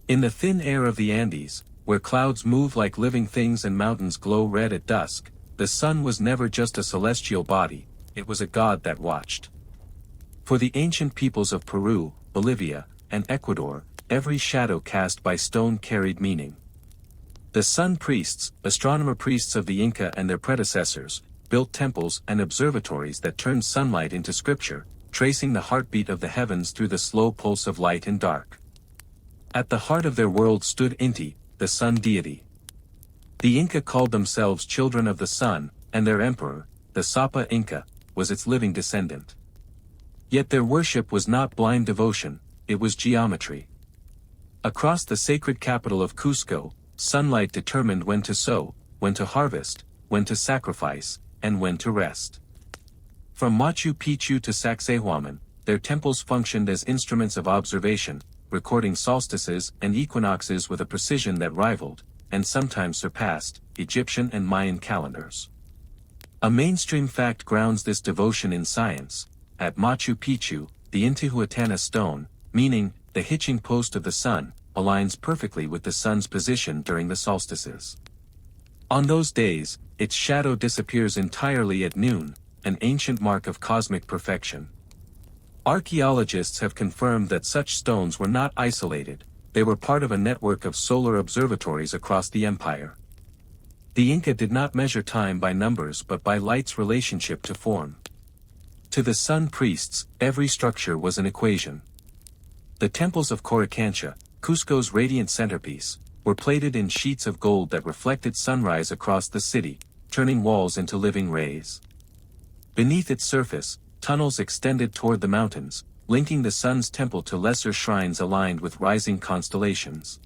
A: In the thin air of the Andes, where clouds move like living things and mountains glow red at dusk, the sun was never just a celestial body, it was a god that watched. For the ancient peoples of Peru, Bolivia, and Ecuador, every shadow cast by stone carried meaning. The sun priests, astronomer priests of the Inca and their predecessors, built temples and observatories that turned sunlight into scripture, tracing the heartbeat of the heavens through the slow pulse of light and dark. At the heart of their world stood Inti, the sun deity. The Inca called themselves children of the sun, and their emperor, the Sapa Inca, was its living descendant. Yet their worship was not blind devotion, it was geometry. Across the sacred capital of Cusco, sunlight determined when to sow, when to harvest, when to sacrifice, and when to rest. From Machu Picchu to Sacsayhuaman, their temples functioned as instruments of observation, recording solstices and equinoxes with a precision that rivaled, and sometimes surpassed, Egyptian and Mayan calendars. A mainstream fact grounds this devotion in science. At Machu Picchu, the Intihuatana stone, meaning, the hitching post of the sun, aligns perfectly with the sun's position during the solstices. On those days, its shadow disappears entirely at noon, an ancient mark of cosmic perfection. Archaeologists have confirmed that such stones were not isolated, they were part of a network of solar observatories across the empire. The Inca did not measure time by numbers but by light's relationship to form. To the sun priests, every structure was an equation. The temples of Coricancha, Cusco's radiant centerpiece, were plated in sheets of gold that reflected sunrise across the city, turning walls into living rays. Beneath its surface, tunnels extended toward the mountains, linking the sun's temple to lesser shrines aligned with rising constellations.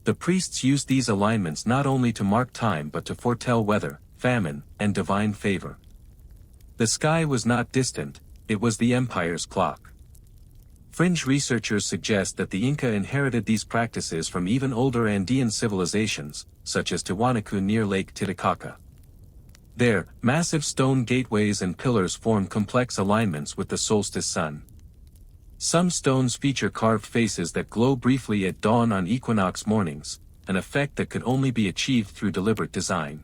A: The priests used these alignments not only to mark time but to foretell weather, famine, and divine favor. The sky was not distant, it was the empire's clock. Fringe researchers suggest that the Inca inherited these practices from even older Andean civilizations, such as Tiwanaku near Lake Titicaca. There, massive stone gateways and pillars form complex alignments with the solstice sun. Some stones feature carved faces that glow briefly at dawn on equinox mornings, an effect that could only be achieved through deliberate design.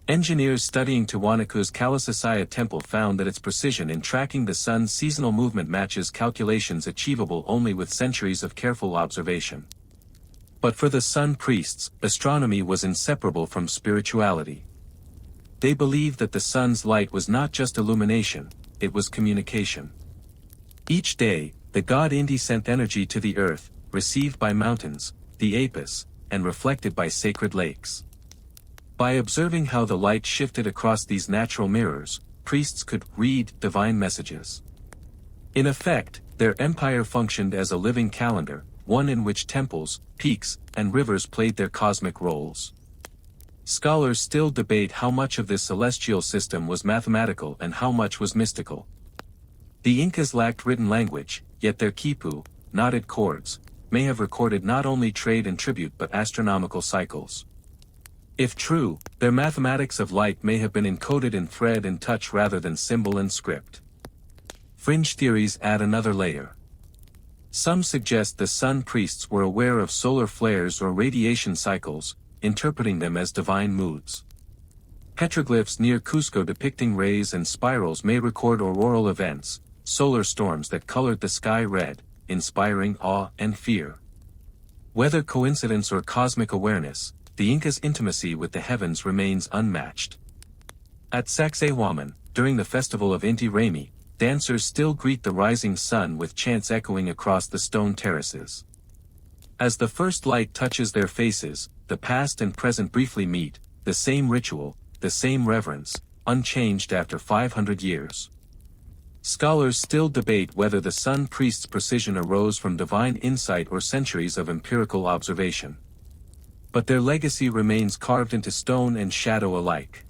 A: Engineers studying Tiwanaku's Kalasasaya temple found that its precision in tracking the sun's seasonal movement matches calculations achievable only with centuries of careful observation. But for the sun priests, astronomy was inseparable from spirituality. They believed that the sun's light was not just illumination, it was communication. Each day, the god Inti sent energy to the earth, received by mountains, the Apis, and reflected by sacred lakes. By observing how the light shifted across these natural mirrors, priests could read divine messages. In effect, their empire functioned as a living calendar, one in which temples, peaks, and rivers played their cosmic roles. Scholars still debate how much of this celestial system was mathematical and how much was mystical. The Incas lacked written language, yet their quipu, knotted cords, may have recorded not only trade and tribute but astronomical cycles. If true, their mathematics of light may have been encoded in thread and touch rather than symbol and script. Fringe theories add another layer. Some suggest the sun priests were aware of solar flares or radiation cycles, interpreting them as divine moods. Petroglyphs near Cusco depicting rays and spirals may record auroral events, solar storms that colored the sky red, inspiring awe and fear. Whether coincidence or cosmic awareness, the Incas' intimacy with the heavens remains unmatched. At Sacsayhuaman, during the festival of Inti Raymi, dancers still greet the rising sun with chants echoing across the stone terraces. As the first light touches their faces, the past and present briefly meet, the same ritual, the same reverence, unchanged after 500 years. Scholars still debate whether the sun priest's precision arose from divine insight or centuries of empirical observation. But their legacy remains carved into stone and shadow alike.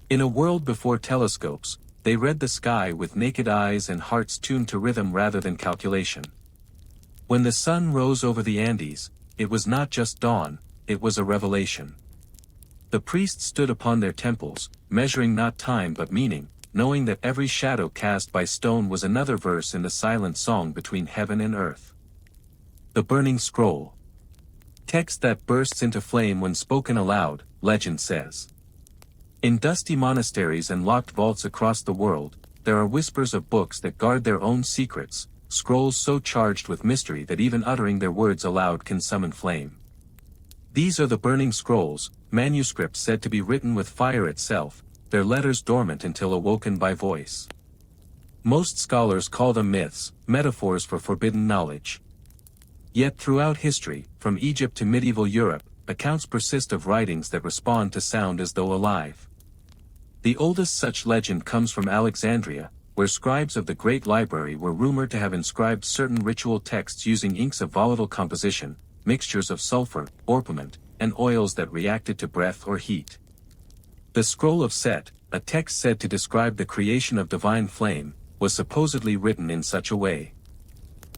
A: In a world before telescopes, they read the sky with naked eyes and hearts tuned to rhythm rather than calculation. When the sun rose over the Andes, it was not just dawn, it was a revelation. The priests stood upon their temples, measuring not time but meaning, knowing that every shadow cast by stone was another verse in the silent song between heaven and earth. The Burning Scroll. Text that bursts into flame when spoken aloud, legend says. In dusty monasteries and locked vaults across the world, there are whispers of books that guard their own secrets, scrolls so charged with mystery that even uttering their words aloud can summon flame. These are the Burning Scrolls, manuscripts said to be written with fire itself, their letters dormant until awoken by voice. Most scholars call them myths, metaphors for forbidden knowledge. Yet throughout history, from Egypt to medieval Europe, accounts persist of writings that respond to sound as though alive. The oldest such legend comes from Alexandria, where scribes of the Great Library were rumored to have inscribed certain ritual texts using inks of volatile composition, mixtures of sulfur, orpiment, and oils that reacted to breath or heat. The Scroll of Set, a text said to describe the creation of divine flame, was supposedly written in such a way.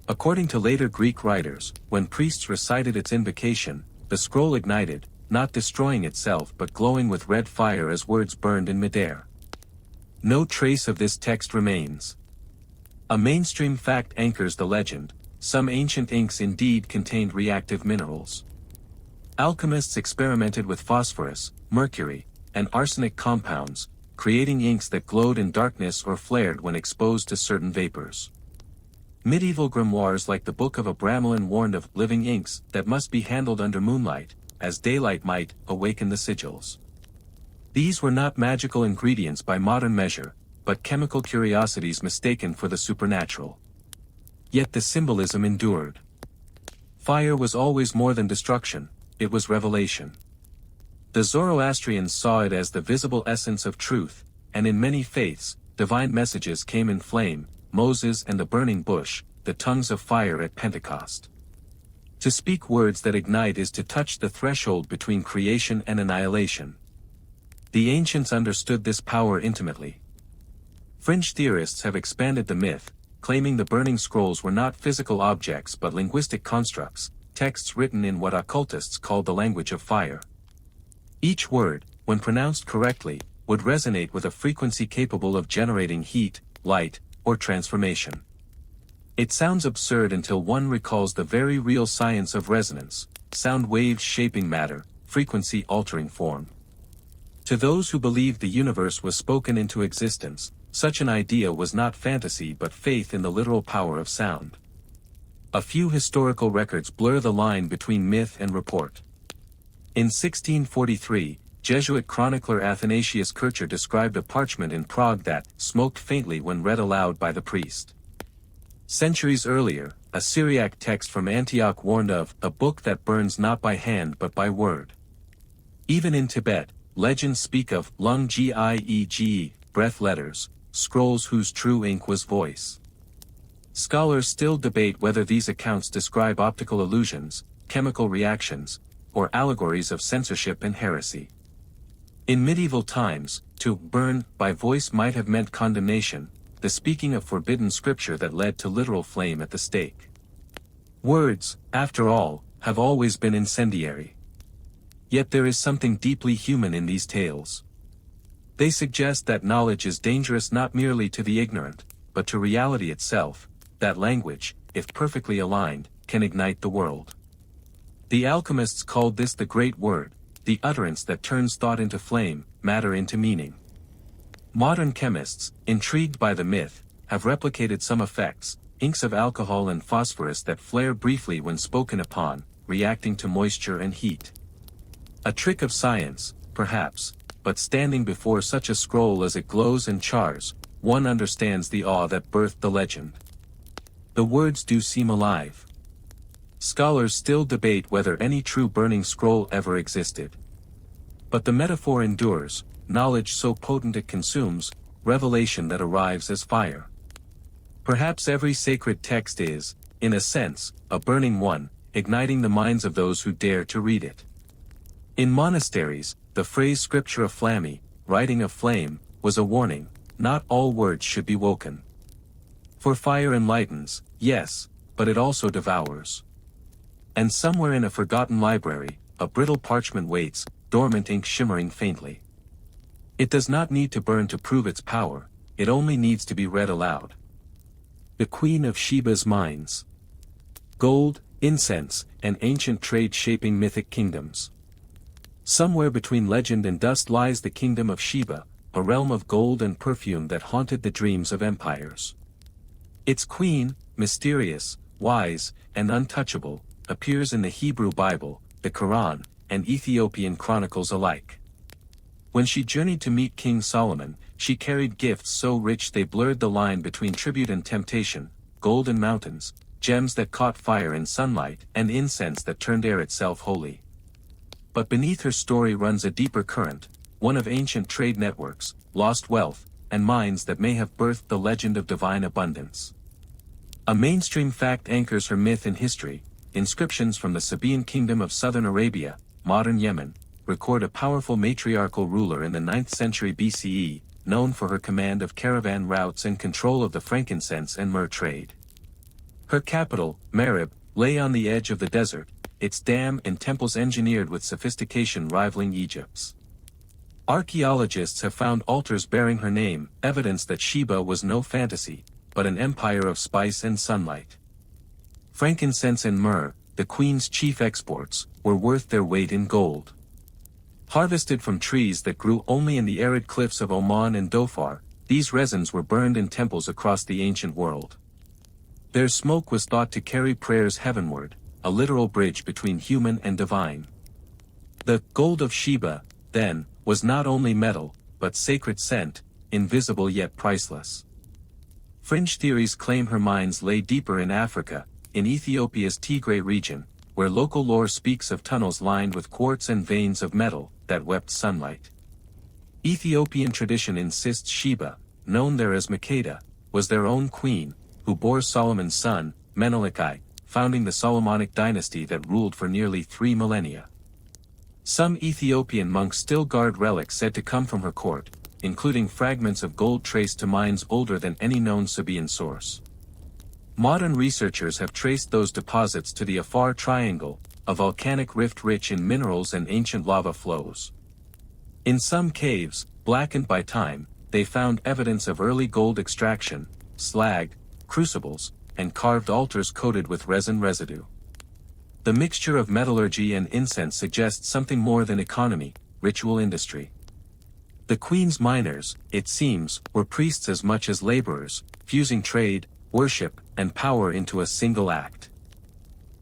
A: According to later Greek writers, when priests recited its invocation, the scroll ignited, not destroying itself but glowing with red fire as words burned in midair. No trace of this text remains. A mainstream fact anchors the legend: some ancient inks indeed contained reactive minerals. Alchemists experimented with phosphorus, mercury, and arsenic compounds, creating inks that glowed in darkness or flared when exposed to certain vapors. Medieval grimoires like the Book of Abramelin warned of living inks that must be handled under moonlight, as daylight might awaken the sigils. These were not magical ingredients by modern measure, but chemical curiosities mistaken for the supernatural. Yet the symbolism endured. Fire was always more than destruction, it was revelation. The Zoroastrians saw it as the visible essence of truth, and in many faiths, divine messages came in flame: Moses and the burning bush, the tongues of fire at Pentecost. To speak words that ignite is to touch the threshold between creation and annihilation. The ancients understood this power intimately. Fringe theorists have expanded the myth, claiming the burning scrolls were not physical objects but linguistic constructs, texts written in what occultists call the language of fire. Each word, when pronounced correctly, would resonate with a frequency capable of generating heat, light, or transformation. It sounds absurd until one recalls the very real science of resonance: sound waves shaping matter, frequency altering form. To those who believed the universe was spoken into existence, such an idea was not fantasy but faith in the literal power of sound. A few historical records blur the line between myth and report. In 1643, Jesuit chronicler Athanasius Kircher described a parchment in Prague that smoked faintly when read aloud by the priest. Centuries earlier, a Syriac text from Antioch warned of a book that burns not by hand but by word. Even in Tibet, legends speak of lung giege, breath letters, scrolls whose true ink was voice. Scholars still debate whether these accounts describe optical illusions, chemical reactions, or allegories of censorship and heresy. In medieval times, to burn by voice might have meant condemnation, the speaking of forbidden scripture that led to literal flame at the stake. Words, after all, have always been incendiary. Yet there is something deeply human in these tales. They suggest that knowledge is dangerous not merely to the ignorant, but to reality itself, that language, if perfectly aligned, can ignite the world. The alchemists called this the great word, the utterance that turns thought into flame, matter into meaning. Modern chemists, intrigued by the myth, have replicated some effects: inks of alcohol and phosphorus that flare briefly when spoken upon, reacting to moisture and heat. A trick of science, perhaps, but standing before such a scroll as it glows and chars, one understands the awe that birthed the legend. The words do seem alive. Scholars still debate whether any true burning scroll ever existed. But the metaphor endures, knowledge so potent it consumes, revelation that arrives as fire. Perhaps every sacred text is, in a sense, a burning one, igniting the minds of those who dare to read it. In monasteries, the phrase scripture of flammi, writing of flame, was a warning: not all words should be woken. For fire enlightens, yes, but it also devours. And somewhere in a forgotten library, a brittle parchment waits, dormant ink shimmering faintly. It does not need to burn to prove its power, it only needs to be read aloud. The Queen of Sheba's Mines. Gold, incense, and ancient trade shaping mythic kingdoms. Somewhere between legend and dust lies the kingdom of Sheba, a realm of gold and perfume that haunted the dreams of empires. Its queen, mysterious, wise, and untouchable, appears in the Hebrew Bible, the Quran, and Ethiopian chronicles alike. When she journeyed to meet King Solomon, she carried gifts so rich they blurred the line between tribute and temptation: golden mountains, gems that caught fire in sunlight, and incense that turned air itself holy. But beneath her story runs a deeper current, one of ancient trade networks, lost wealth, and mines that may have birthed the legend of divine abundance. A mainstream fact anchors her myth in history. Inscriptions from the Sabaean kingdom of southern Arabia, modern Yemen, record a powerful matriarchal ruler in the 9th century BCE, known for her command of caravan routes and control of the frankincense and myrrh trade. Her capital, Marib, lay on the edge of the desert, its dam and temples engineered with sophistication rivaling Egypt's. Archaeologists have found altars bearing her name, evidence that Sheba was no fantasy, but an empire of spice and sunlight. Frankincense and myrrh, the queen's chief exports, were worth their weight in gold. Harvested from trees that grew only in the arid cliffs of Oman and Dhofar, these resins were burned in temples across the ancient world. Their smoke was thought to carry prayers heavenward, a literal bridge between human and divine. The gold of Sheba, then, was not only metal, but sacred scent, invisible yet priceless. Fringe theories claim her mines lay deeper in Africa, in Ethiopia's Tigray region, where local lore speaks of tunnels lined with quartz and veins of metal that wept sunlight. Ethiopian tradition insists Sheba, known there as Makeda, was their own queen, who bore Solomon's son, Menelik, founding the Solomonic dynasty that ruled for nearly 3 millennia. Some Ethiopian monks still guard relics said to come from her court, including fragments of gold traced to mines older than any known Sabaean source. Modern researchers have traced those deposits to the Afar Triangle, a volcanic rift rich in minerals and ancient lava flows. In some caves, blackened by time, they found evidence of early gold extraction, slag, crucibles, and carved altars coated with resin residue. The mixture of metallurgy and incense suggests something more than economy, ritual industry. The queen's miners, it seems, were priests as much as laborers, fusing trade, worship, and power into a single act.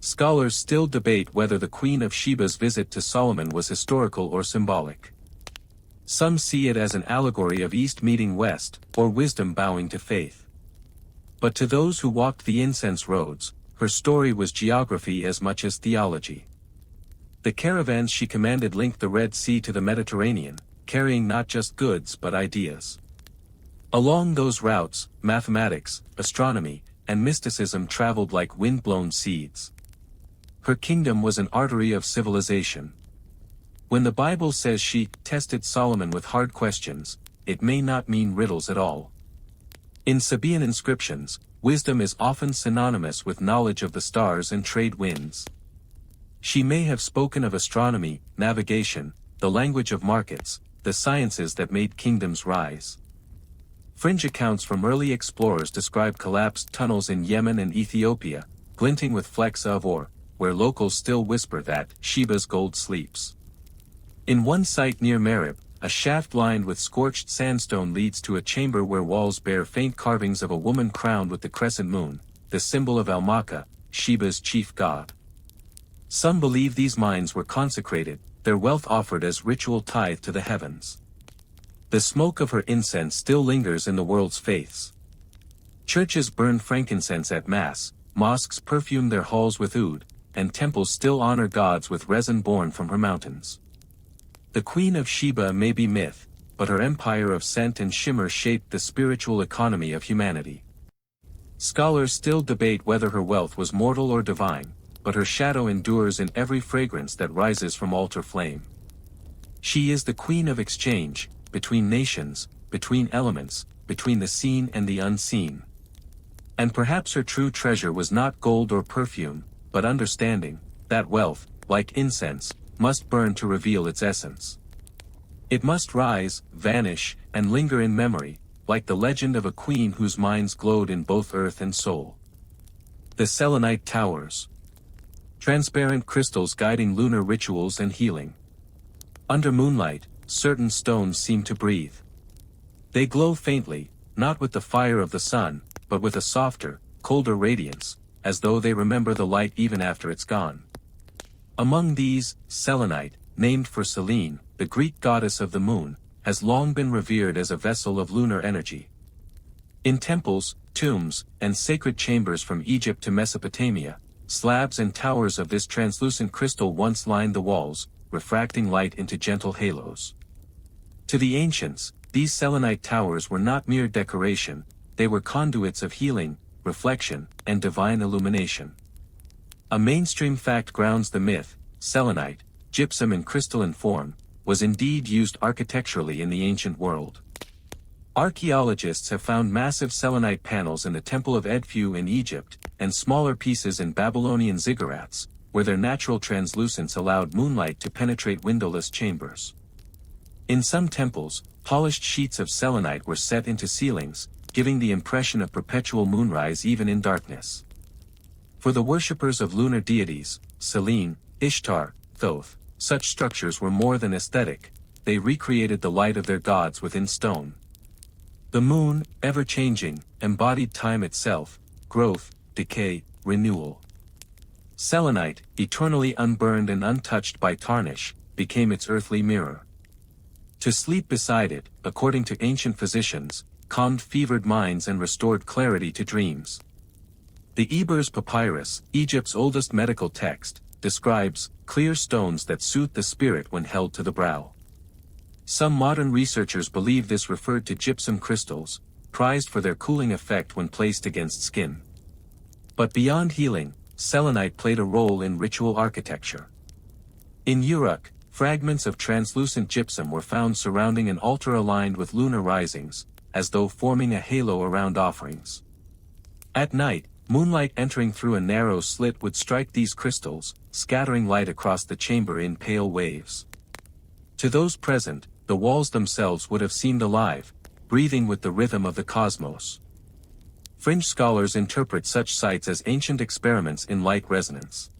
A: Scholars still debate whether the Queen of Sheba's visit to Solomon was historical or symbolic. Some see it as an allegory of East meeting West, or wisdom bowing to faith. But to those who walked the incense roads, her story was geography as much as theology. The caravans she commanded linked the Red Sea to the Mediterranean, carrying not just goods but ideas. Along those routes, mathematics, astronomy, and mysticism traveled like wind-blown seeds. Her kingdom was an artery of civilization. When the Bible says she tested Solomon with hard questions, it may not mean riddles at all. In Sabaean inscriptions, wisdom is often synonymous with knowledge of the stars and trade winds. She may have spoken of astronomy, navigation, the language of markets, the sciences that made kingdoms rise. Fringe accounts from early explorers describe collapsed tunnels in Yemen and Ethiopia, glinting with flecks of ore, where locals still whisper that Sheba's gold sleeps. In one site near Marib, a shaft lined with scorched sandstone leads to a chamber where walls bear faint carvings of a woman crowned with the crescent moon, the symbol of Almaka, Sheba's chief god. Some believe these mines were consecrated, their wealth offered as ritual tithe to the heavens. The smoke of her incense still lingers in the world's faiths. Churches burn frankincense at Mass, mosques perfume their halls with oud, and temples still honor gods with resin born from her mountains. The Queen of Sheba may be myth, but her empire of scent and shimmer shaped the spiritual economy of humanity. Scholars still debate whether her wealth was mortal or divine, but her shadow endures in every fragrance that rises from altar flame. She is the queen of exchange, between nations, between elements, between the seen and the unseen. And perhaps her true treasure was not gold or perfume, but understanding, that wealth, like incense, must burn to reveal its essence. It must rise, vanish, and linger in memory, like the legend of a queen whose minds glowed in both earth and soul. The selenite towers. Transparent crystals guiding lunar rituals and healing. Under moonlight, certain stones seem to breathe. They glow faintly, not with the fire of the sun, but with a softer, colder radiance, as though they remember the light even after it's gone. Among these, selenite, named for Selene, the Greek goddess of the moon, has long been revered as a vessel of lunar energy. In temples, tombs, and sacred chambers from Egypt to Mesopotamia, slabs and towers of this translucent crystal once lined the walls, refracting light into gentle halos. To the ancients, these selenite towers were not mere decoration, they were conduits of healing, reflection, and divine illumination. A mainstream fact grounds the myth: selenite, gypsum in crystalline form, was indeed used architecturally in the ancient world. Archaeologists have found massive selenite panels in the Temple of Edfu in Egypt, and smaller pieces in Babylonian ziggurats, where their natural translucence allowed moonlight to penetrate windowless chambers. In some temples, polished sheets of selenite were set into ceilings, giving the impression of perpetual moonrise even in darkness. For the worshippers of lunar deities, Selene, Ishtar, Thoth, such structures were more than aesthetic, they recreated the light of their gods within stone. The moon, ever-changing, embodied time itself, growth, decay, renewal. Selenite, eternally unburned and untouched by tarnish, became its earthly mirror. To sleep beside it, according to ancient physicians, calmed fevered minds and restored clarity to dreams. The Ebers Papyrus, Egypt's oldest medical text, describes clear stones that soothe the spirit when held to the brow. Some modern researchers believe this referred to gypsum crystals, prized for their cooling effect when placed against skin. But beyond healing, selenite played a role in ritual architecture. In Uruk, fragments of translucent gypsum were found surrounding an altar aligned with lunar risings, as though forming a halo around offerings. At night, moonlight entering through a narrow slit would strike these crystals, scattering light across the chamber in pale waves. To those present, the walls themselves would have seemed alive, breathing with the rhythm of the cosmos. Fringe scholars interpret such sites as ancient experiments in light resonance.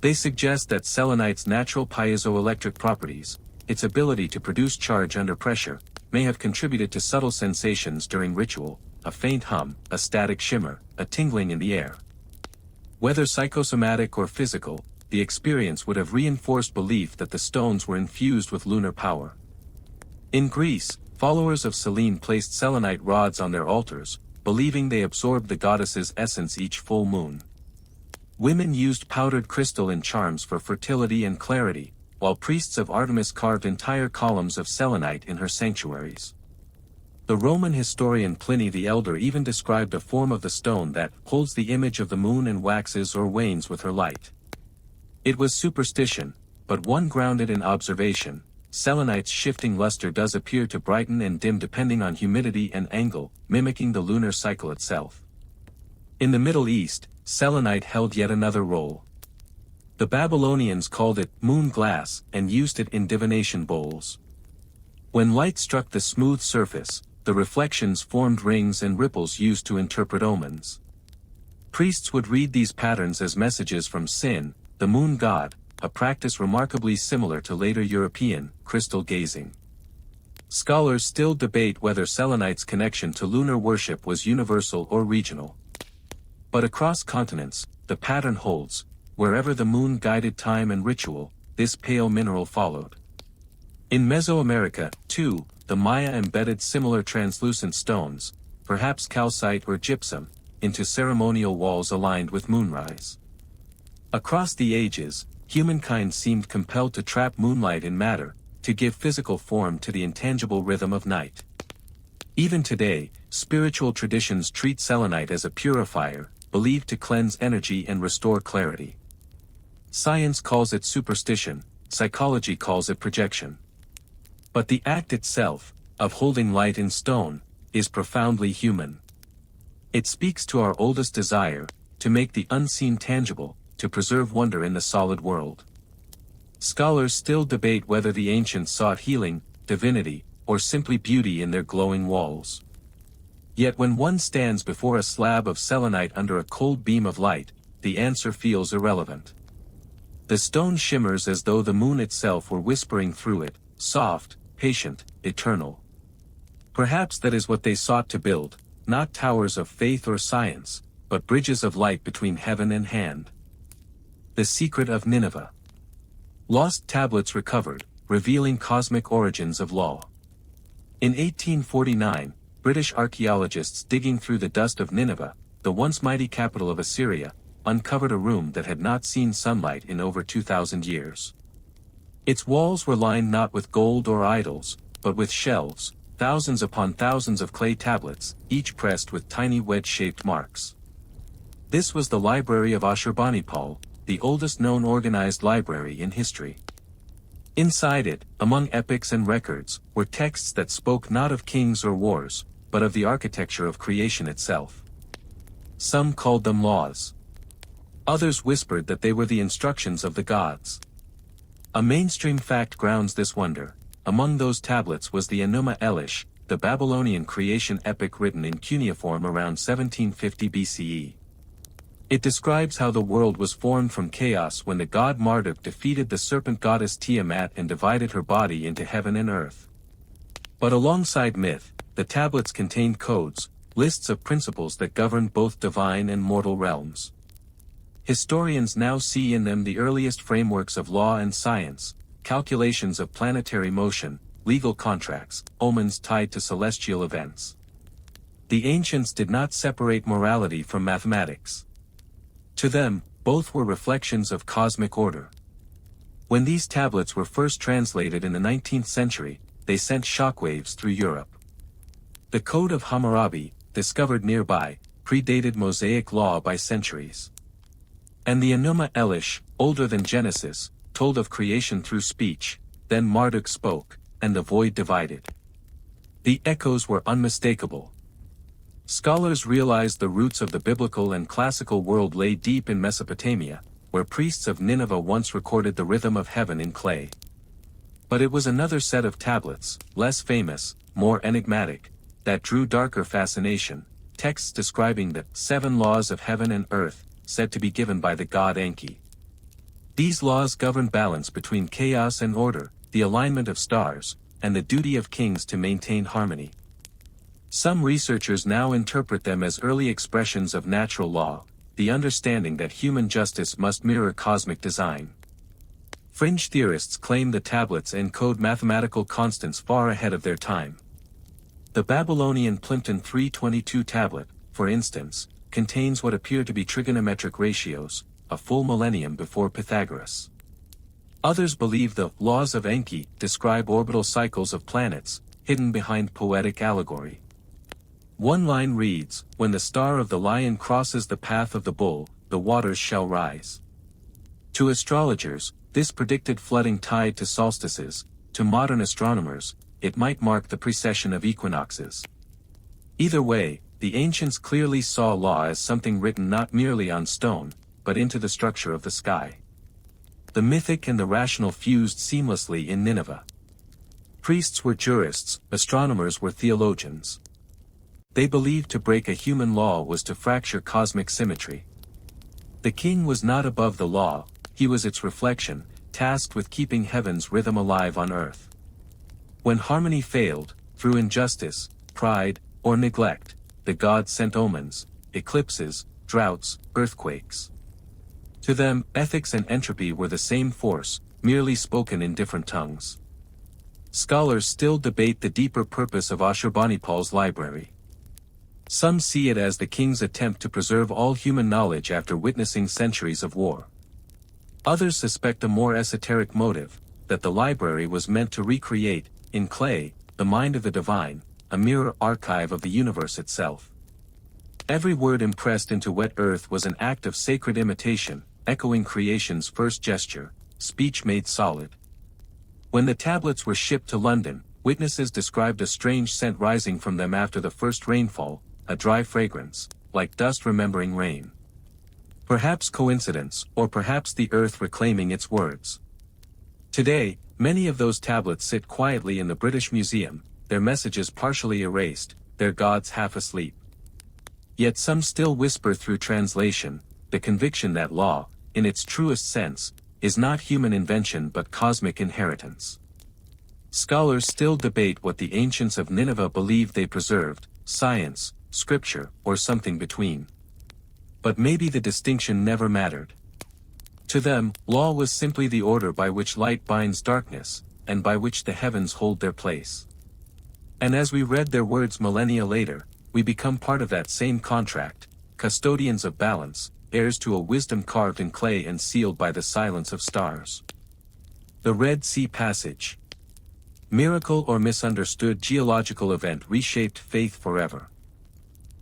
A: They suggest that selenite's natural piezoelectric properties, its ability to produce charge under pressure, may have contributed to subtle sensations during ritual, a faint hum, a static shimmer, a tingling in the air. Whether psychosomatic or physical, the experience would have reinforced belief that the stones were infused with lunar power. In Greece, followers of Selene placed selenite rods on their altars, believing they absorbed the goddess's essence each full moon. Women used powdered crystal in charms for fertility and clarity, while priests of Artemis carved entire columns of selenite in her sanctuaries. The Roman historian Pliny the Elder even described a form of the stone that holds the image of the moon and waxes or wanes with her light. It was superstition, but one grounded in observation. Selenite's shifting luster does appear to brighten and dim depending on humidity and angle, mimicking the lunar cycle itself. In the Middle East, selenite held yet another role. The Babylonians called it moon glass and used it in divination bowls. When light struck the smooth surface, the reflections formed rings and ripples used to interpret omens. Priests would read these patterns as messages from Sin, the moon god, a practice remarkably similar to later European crystal gazing. Scholars still debate whether selenite's connection to lunar worship was universal or regional. But across continents, the pattern holds: wherever the moon guided time and ritual, this pale mineral followed. In Mesoamerica, too, the Maya embedded similar translucent stones, perhaps calcite or gypsum, into ceremonial walls aligned with moonrise. Across the ages, humankind seemed compelled to trap moonlight in matter, to give physical form to the intangible rhythm of night. Even today, spiritual traditions treat selenite as a purifier, believed to cleanse energy and restore clarity. Science calls it superstition, psychology calls it projection. But the act itself, of holding light in stone, is profoundly human. It speaks to our oldest desire, to make the unseen tangible, to preserve wonder in the solid world. Scholars still debate whether the ancients sought healing, divinity, or simply beauty in their glowing walls. Yet when one stands before a slab of selenite under a cold beam of light, the answer feels irrelevant. The stone shimmers as though the moon itself were whispering through it, soft, patient, eternal. Perhaps that is what they sought to build, not towers of faith or science, but bridges of light between heaven and hand. The Secret of Nineveh. Lost tablets recovered, revealing cosmic origins of law. In 1849, British archaeologists digging through the dust of Nineveh, the once mighty capital of Assyria, uncovered a room that had not seen sunlight in over 2,000 years. Its walls were lined not with gold or idols, but with shelves, thousands upon thousands of clay tablets, each pressed with tiny wedge-shaped marks. This was the library of Ashurbanipal, the oldest known organized library in history. Inside it, among epics and records, were texts that spoke not of kings or wars, but of the architecture of creation itself. Some called them laws. Others whispered that they were the instructions of the gods. A mainstream fact grounds this wonder. Among those tablets was the Enuma Elish, the Babylonian creation epic written in cuneiform around 1750 BCE. It describes how the world was formed from chaos when the god Marduk defeated the serpent goddess Tiamat and divided her body into heaven and earth. But alongside myth, the tablets contained codes, lists of principles that governed both divine and mortal realms. Historians now see in them the earliest frameworks of law and science, calculations of planetary motion, legal contracts, omens tied to celestial events. The ancients did not separate morality from mathematics. To them, both were reflections of cosmic order. When these tablets were first translated in the 19th century, they sent shockwaves through Europe. The Code of Hammurabi, discovered nearby, predated Mosaic law by centuries. And the Enuma Elish, older than Genesis, told of creation through speech, then Marduk spoke, and the void divided. The echoes were unmistakable. Scholars realized the roots of the biblical and classical world lay deep in Mesopotamia, where priests of Nineveh once recorded the rhythm of heaven in clay. But it was another set of tablets, less famous, more enigmatic, that drew darker fascination, texts describing the 7 laws of heaven and earth, said to be given by the god Enki. These laws govern balance between chaos and order, the alignment of stars, and the duty of kings to maintain harmony. Some researchers now interpret them as early expressions of natural law, the understanding that human justice must mirror cosmic design. Fringe theorists claim the tablets encode mathematical constants far ahead of their time. The Babylonian Plimpton 322 tablet, for instance, contains what appear to be trigonometric ratios, a full millennium before Pythagoras. Others believe the laws of Enki describe orbital cycles of planets, hidden behind poetic allegory. One line reads, "When the star of the lion crosses the path of the bull, the waters shall rise." To astrologers, this predicted flooding tied to solstices. To modern astronomers, it might mark the precession of equinoxes. Either way, the ancients clearly saw law as something written not merely on stone, but into the structure of the sky. The mythic and the rational fused seamlessly in Nineveh. Priests were jurists, astronomers were theologians. They believed to break a human law was to fracture cosmic symmetry. The king was not above the law, he was its reflection, tasked with keeping heaven's rhythm alive on earth. When harmony failed, through injustice, pride, or neglect, the gods sent omens, eclipses, droughts, earthquakes. To them, ethics and entropy were the same force, merely spoken in different tongues. Scholars still debate the deeper purpose of Ashurbanipal's library. Some see it as the king's attempt to preserve all human knowledge after witnessing centuries of war. Others suspect a more esoteric motive, that the library was meant to recreate, in clay, the mind of the divine, a mirror archive of the universe itself. Every word impressed into wet earth was an act of sacred imitation, echoing creation's first gesture, speech made solid. When the tablets were shipped to London, witnesses described a strange scent rising from them after the first rainfall, a dry fragrance, like dust remembering rain. Perhaps coincidence, or perhaps the earth reclaiming its words. Today, many of those tablets sit quietly in the British Museum, their messages partially erased, their gods half asleep. Yet some still whisper through translation, the conviction that law, in its truest sense, is not human invention but cosmic inheritance. Scholars still debate what the ancients of Nineveh believed they preserved, science, scripture, or something between. But maybe the distinction never mattered. To them, law was simply the order by which light binds darkness, and by which the heavens hold their place. And as we read their words millennia later, we become part of that same contract, custodians of balance, heirs to a wisdom carved in clay and sealed by the silence of stars. The Red Sea Passage. Miracle or misunderstood geological event reshaped faith forever.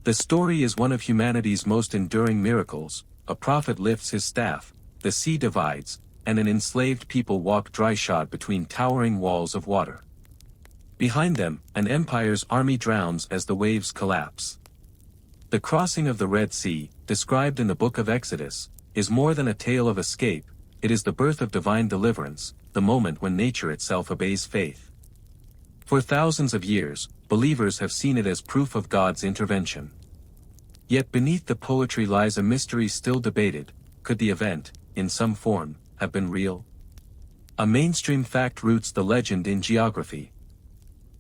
A: The story is one of humanity's most enduring miracles. A prophet lifts his staff, the sea divides, and an enslaved people walk dry-shod between towering walls of water. Behind them, an empire's army drowns as the waves collapse. The crossing of the Red Sea, described in the book of Exodus, is more than a tale of escape, it is the birth of divine deliverance, the moment when nature itself obeys faith. For thousands of years, believers have seen it as proof of God's intervention. Yet beneath the poetry lies a mystery still debated: could the event, in some form, have been real? A mainstream fact roots the legend in geography.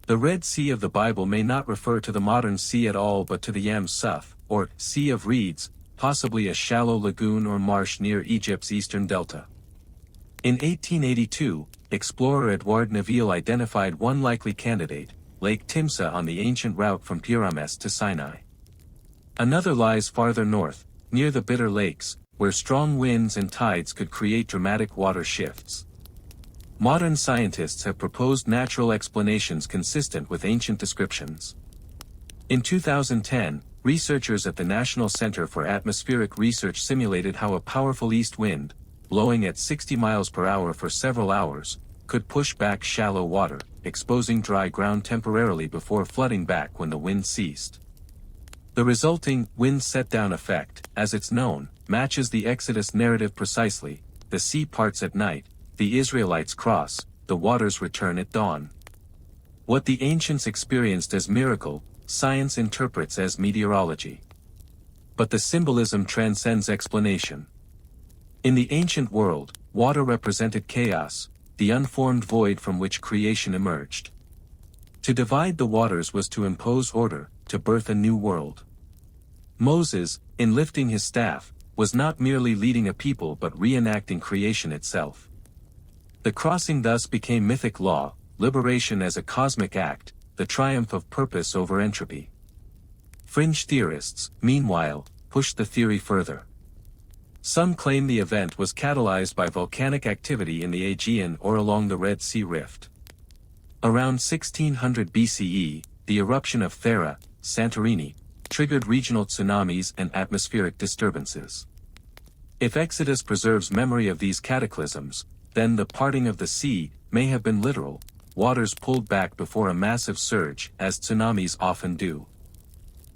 A: The Red Sea of the Bible may not refer to the modern sea at all but to the Yam Suf, or Sea of Reeds, possibly a shallow lagoon or marsh near Egypt's eastern delta. In 1882, explorer Edouard Neville identified one likely candidate, Lake Timsah on the ancient route from Pyramus to Sinai. Another lies farther north, near the Bitter Lakes, where strong winds and tides could create dramatic water shifts. Modern scientists have proposed natural explanations consistent with ancient descriptions. In 2010, researchers at the National Center for Atmospheric Research simulated how a powerful east wind, blowing at 60 miles per hour for several hours, could push back shallow water, exposing dry ground temporarily before flooding back when the wind ceased. The resulting wind set-down effect, as it's known, matches the Exodus narrative precisely: the sea parts at night, the Israelites cross, the waters return at dawn. What the ancients experienced as miracle, science interprets as meteorology. But the symbolism transcends explanation. In the ancient world, water represented chaos, the unformed void from which creation emerged. To divide the waters was to impose order, to birth a new world. Moses, in lifting his staff, was not merely leading a people but reenacting creation itself. The crossing thus became mythic law, liberation as a cosmic act, the triumph of purpose over entropy. Fringe theorists, meanwhile, pushed the theory further. Some claim the event was catalyzed by volcanic activity in the Aegean or along the Red Sea Rift. Around 1600 BCE, the eruption of Thera, Santorini, triggered regional tsunamis and atmospheric disturbances. If Exodus preserves memory of these cataclysms, then the parting of the sea may have been literal, waters pulled back before a massive surge, as tsunamis often do.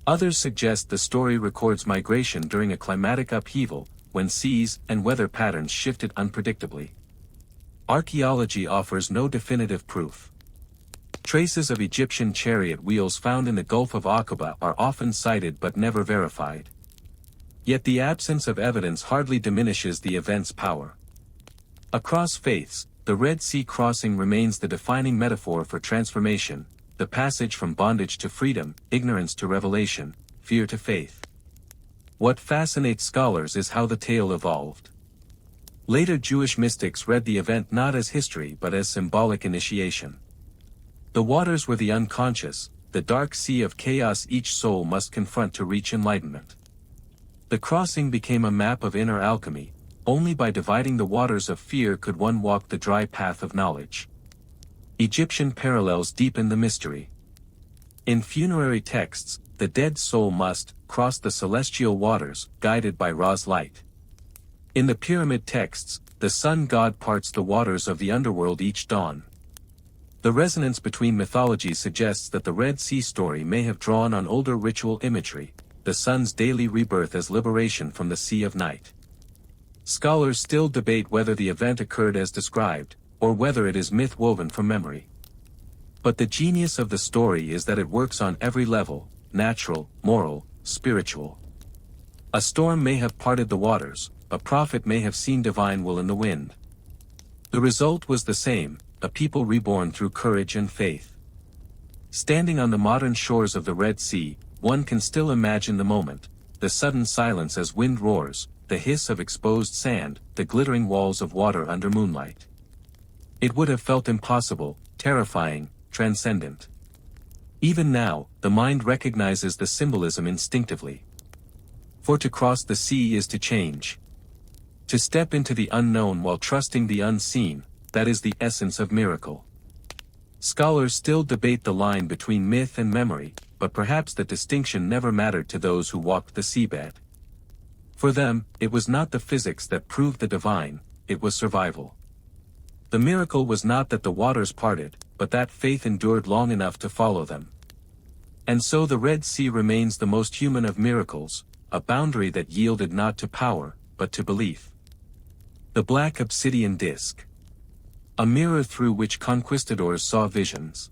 A: Others suggest the story records migration during a climatic upheaval, when seas and weather patterns shifted unpredictably. Archaeology offers no definitive proof. Traces of Egyptian chariot wheels found in the Gulf of Aqaba are often cited but never verified. Yet the absence of evidence hardly diminishes the event's power. Across faiths, the Red Sea crossing remains the defining metaphor for transformation, the passage from bondage to freedom, ignorance to revelation, fear to faith. What fascinates scholars is how the tale evolved. Later Jewish mystics read the event not as history but as symbolic initiation. The waters were the unconscious, the dark sea of chaos each soul must confront to reach enlightenment. The crossing became a map of inner alchemy. Only by dividing the waters of fear could one walk the dry path of knowledge. Egyptian parallels deepen the mystery. In funerary texts, the dead soul must cross the celestial waters, guided by Ra's light. In the pyramid texts, the sun god parts the waters of the underworld each dawn. The resonance between mythologies suggests that the Red Sea story may have drawn on older ritual imagery, the sun's daily rebirth as liberation from the sea of night. Scholars still debate whether the event occurred as described, or whether it is myth woven from memory. But the genius of the story is that it works on every level: natural, moral, spiritual. A storm may have parted the waters, a prophet may have seen divine will in the wind. The result was the same: a people reborn through courage and faith. Standing on the modern shores of the Red Sea, one can still imagine the moment: the sudden silence as wind roars, the hiss of exposed sand, the glittering walls of water under moonlight. It would have felt impossible, terrifying, transcendent. Even now, the mind recognizes the symbolism instinctively. For to cross the sea is to change. To step into the unknown while trusting the unseen, that is the essence of miracle. Scholars still debate the line between myth and memory, but perhaps that distinction never mattered to those who walked the seabed. For them, it was not the physics that proved the divine, it was survival. The miracle was not that the waters parted, but that faith endured long enough to follow them. And so the Red Sea remains the most human of miracles, a boundary that yielded not to power, but to belief. The Black Obsidian Disc. A mirror through which conquistadors saw visions.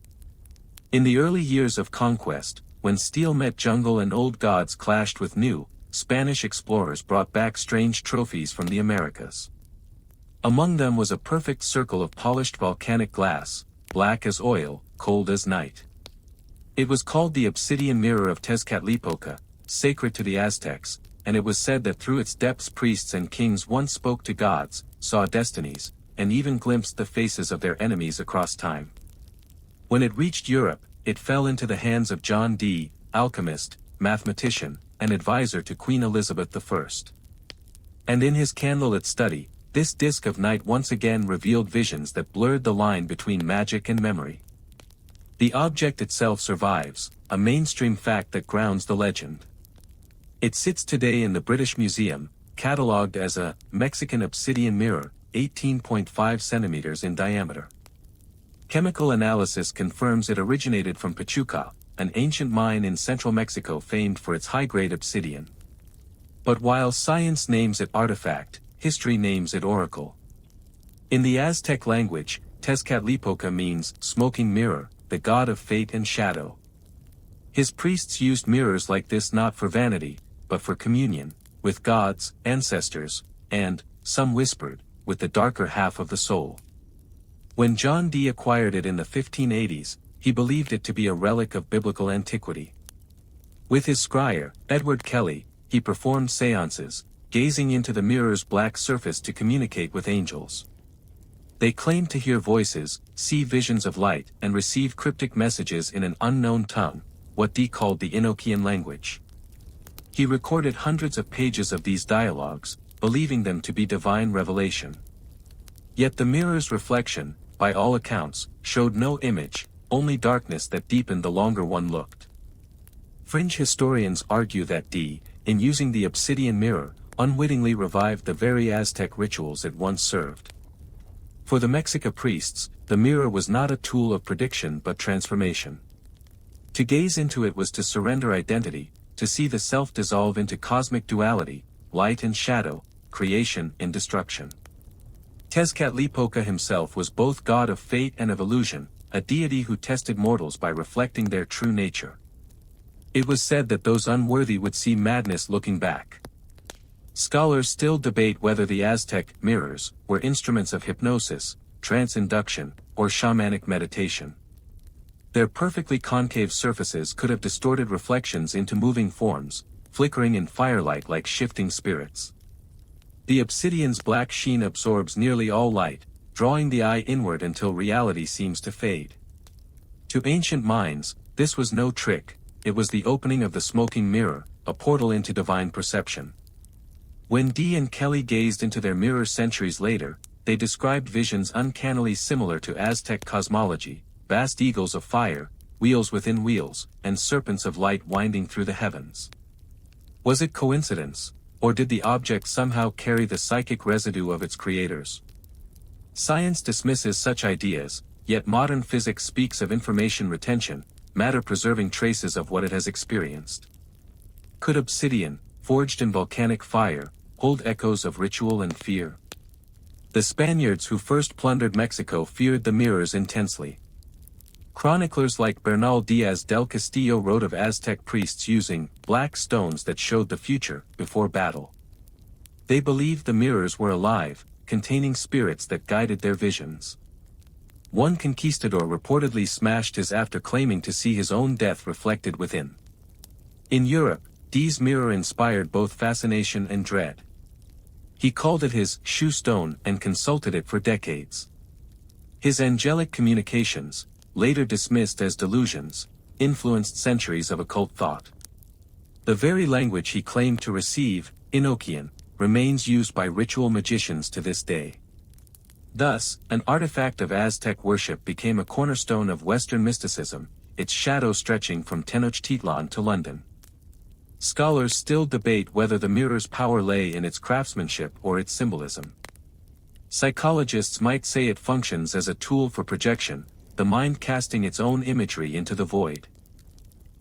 A: In the early years of conquest, when steel met jungle and old gods clashed with new, Spanish explorers brought back strange trophies from the Americas. Among them was a perfect circle of polished volcanic glass, black as oil, cold as night. It was called the Obsidian Mirror of Tezcatlipoca, sacred to the Aztecs, and it was said that through its depths priests and kings once spoke to gods, saw destinies, and even glimpsed the faces of their enemies across time. When it reached Europe, it fell into the hands of John Dee, alchemist, mathematician, and advisor to Queen Elizabeth I. And in his candlelit study, this disk of night once again revealed visions that blurred the line between magic and memory. The object itself survives, a mainstream fact that grounds the legend. It sits today in the British Museum, catalogued as a Mexican obsidian mirror, 18.5 centimeters in diameter. Chemical analysis confirms it originated from Pachuca, an ancient mine in central Mexico famed for its high-grade obsidian. But while science names it artifact, history names it oracle. In the Aztec language, Tezcatlipoca means smoking mirror, the god of fate and shadow. His priests used mirrors like this not for vanity, but for communion, with gods, ancestors, and, some whispered, with the darker half of the soul. When John Dee acquired it in the 1580s, he believed it to be a relic of biblical antiquity. With his scryer, Edward Kelly, he performed seances, gazing into the mirror's black surface to communicate with angels. They claimed to hear voices, see visions of light, and receive cryptic messages in an unknown tongue, what Dee called the Enochian language. He recorded hundreds of pages of these dialogues, believing them to be divine revelation. Yet the mirror's reflection, by all accounts, showed no image, only darkness that deepened the longer one looked. Fringe historians argue that Dee, in using the obsidian mirror, unwittingly revived the very Aztec rituals it once served. For the Mexica priests, the mirror was not a tool of prediction but transformation. To gaze into it was to surrender identity, to see the self dissolve into cosmic duality, light and shadow, creation and destruction. Tezcatlipoca himself was both god of fate and of illusion, a deity who tested mortals by reflecting their true nature. It was said that those unworthy would see madness looking back. Scholars still debate whether the Aztec mirrors were instruments of hypnosis, trance induction, or shamanic meditation. Their perfectly concave surfaces could have distorted reflections into moving forms, flickering in firelight like shifting spirits. The obsidian's black sheen absorbs nearly all light, drawing the eye inward until reality seems to fade. To ancient minds, this was no trick, it was the opening of the smoking mirror, a portal into divine perception. When Dee and Kelly gazed into their mirrors centuries later, they described visions uncannily similar to Aztec cosmology, vast eagles of fire, wheels within wheels, and serpents of light winding through the heavens. Was it coincidence, or did the object somehow carry the psychic residue of its creators? Science dismisses such ideas, yet modern physics speaks of information retention, matter preserving traces of what it has experienced. Could obsidian, forged in volcanic fire, hold echoes of ritual and fear? The Spaniards who first plundered Mexico feared the mirrors intensely. Chroniclers like Bernal Diaz del Castillo wrote of Aztec priests using black stones that showed the future before battle. They believed the mirrors were alive, containing spirits that guided their visions. One conquistador reportedly smashed his after claiming to see his own death reflected within. In Europe, Dee's mirror inspired both fascination and dread. He called it his shoe stone and consulted it for decades. His angelic communications, later dismissed as delusions, influenced centuries of occult thought. The very language he claimed to receive, Enochian, remains used by ritual magicians to this day. Thus, an artifact of Aztec worship became a cornerstone of Western mysticism, its shadow stretching from Tenochtitlan to London. Scholars still debate whether the mirror's power lay in its craftsmanship or its symbolism. Psychologists might say it functions as a tool for projection, the mind casting its own imagery into the void.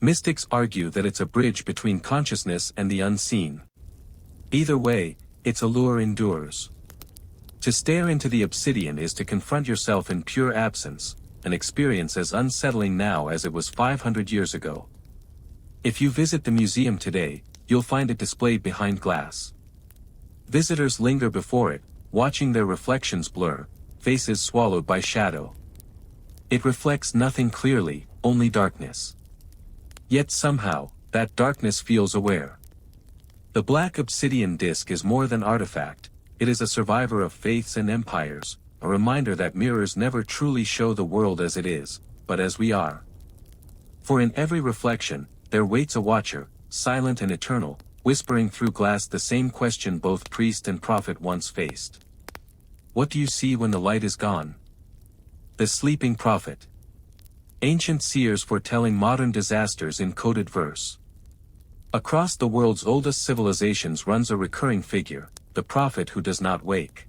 A: Mystics argue that it's a bridge between consciousness and the unseen. Either way, its allure endures. To stare into the obsidian is to confront yourself in pure absence, an experience as unsettling now as it was 500 years ago. If you visit the museum today, you'll find it displayed behind glass. Visitors linger before it, watching their reflections blur, faces swallowed by shadow. It reflects nothing clearly, only darkness. Yet somehow, that darkness feels aware. The black obsidian disk is more than artifact, it is a survivor of faiths and empires, a reminder that mirrors never truly show the world as it is, but as we are. For in every reflection, there waits a watcher, silent and eternal, whispering through glass the same question both priest and prophet once faced. What do you see when the light is gone? The sleeping prophet. Ancient seers foretelling modern disasters in coded verse. Across the world's oldest civilizations runs a recurring figure, the prophet who does not wake.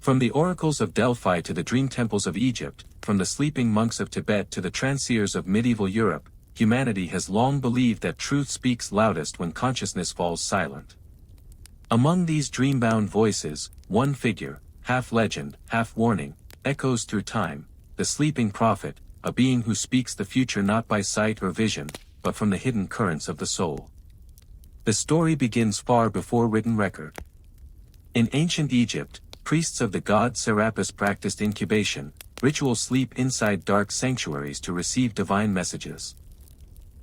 A: From the oracles of Delphi to the dream temples of Egypt, from the sleeping monks of Tibet to the transeers of medieval Europe, humanity has long believed that truth speaks loudest when consciousness falls silent. Among these dream-bound voices, one figure, half legend, half warning, echoes through time, the sleeping prophet, a being who speaks the future not by sight or vision, but from the hidden currents of the soul. The story begins far before written record. In ancient Egypt, priests of the god Serapis practiced incubation, ritual sleep inside dark sanctuaries to receive divine messages.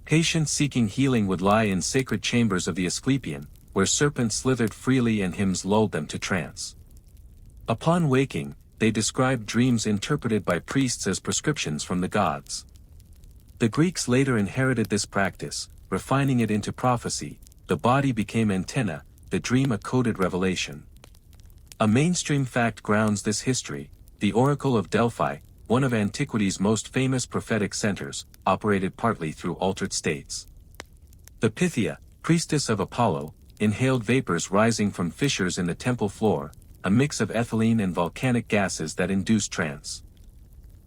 A: Patients seeking healing would lie in sacred chambers of the Asclepian, where serpents slithered freely and hymns lulled them to trance. Upon waking, they described dreams interpreted by priests as prescriptions from the gods. The Greeks later inherited this practice, refining it into prophecy. The body became antenna, the dream a coded revelation. A mainstream fact grounds this history. The Oracle of Delphi, one of antiquity's most famous prophetic centers, operated partly through altered states. The Pythia, priestess of Apollo, inhaled vapors rising from fissures in the temple floor, a mix of ethylene and volcanic gases that induced trance.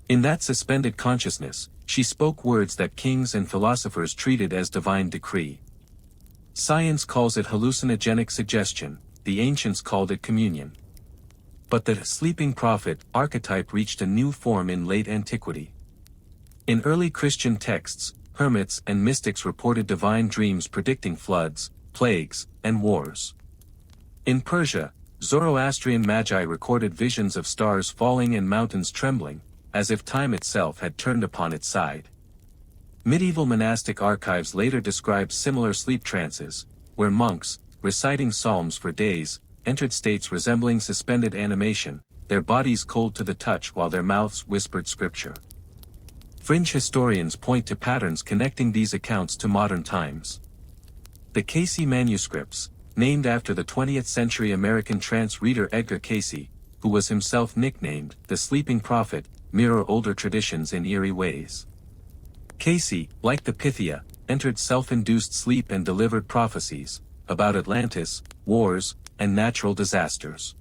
A: In that suspended consciousness, she spoke words that kings and philosophers treated as divine decree. Science calls it hallucinogenic suggestion, the ancients called it communion. But the sleeping prophet archetype reached a new form in late antiquity. In early Christian texts, hermits and mystics reported divine dreams predicting floods, plagues, and wars. In Persia, Zoroastrian magi recorded visions of stars falling and mountains trembling, as if time itself had turned upon its side. Medieval monastic archives later describe similar sleep trances, where monks, reciting psalms for days, entered states resembling suspended animation, their bodies cold to the touch while their mouths whispered scripture. Fringe historians point to patterns connecting these accounts to modern times. The Casey manuscripts, named after the 20th century American trance reader Edgar Casey, who was himself nicknamed the Sleeping Prophet, mirror older traditions in eerie ways. Casey, like the Pythia, entered self-induced sleep and delivered prophecies about Atlantis, wars, and natural disasters.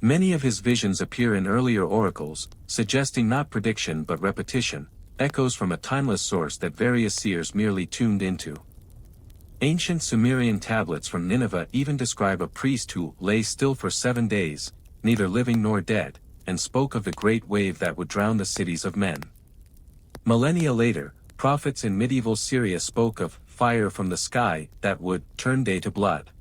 A: Many of his visions appear in earlier oracles, suggesting not prediction but repetition, echoes from a timeless source that various seers merely tuned into. Ancient Sumerian tablets from Nineveh even describe a priest who lay still for 7 days, neither living nor dead, and spoke of the great wave that would drown the cities of men. Millennia later, prophets in medieval Syria spoke of fire from the sky that would turn day to blood.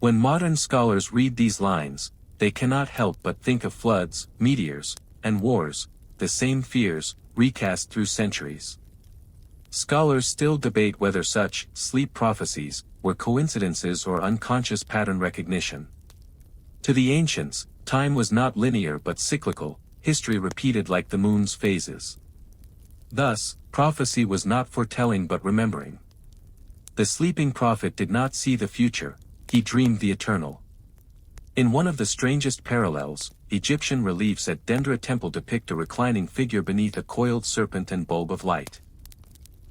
A: When modern scholars read these lines, they cannot help but think of floods, meteors, and wars, the same fears, recast through centuries. Scholars still debate whether such sleep prophecies were coincidences or unconscious pattern recognition. To the ancients, time was not linear but cyclical, history repeated like the moon's phases. Thus, prophecy was not foretelling but remembering. The sleeping prophet did not see the future, he dreamed the eternal. In one of the strangest parallels, Egyptian reliefs at Dendra Temple depict a reclining figure beneath a coiled serpent and bulb of light.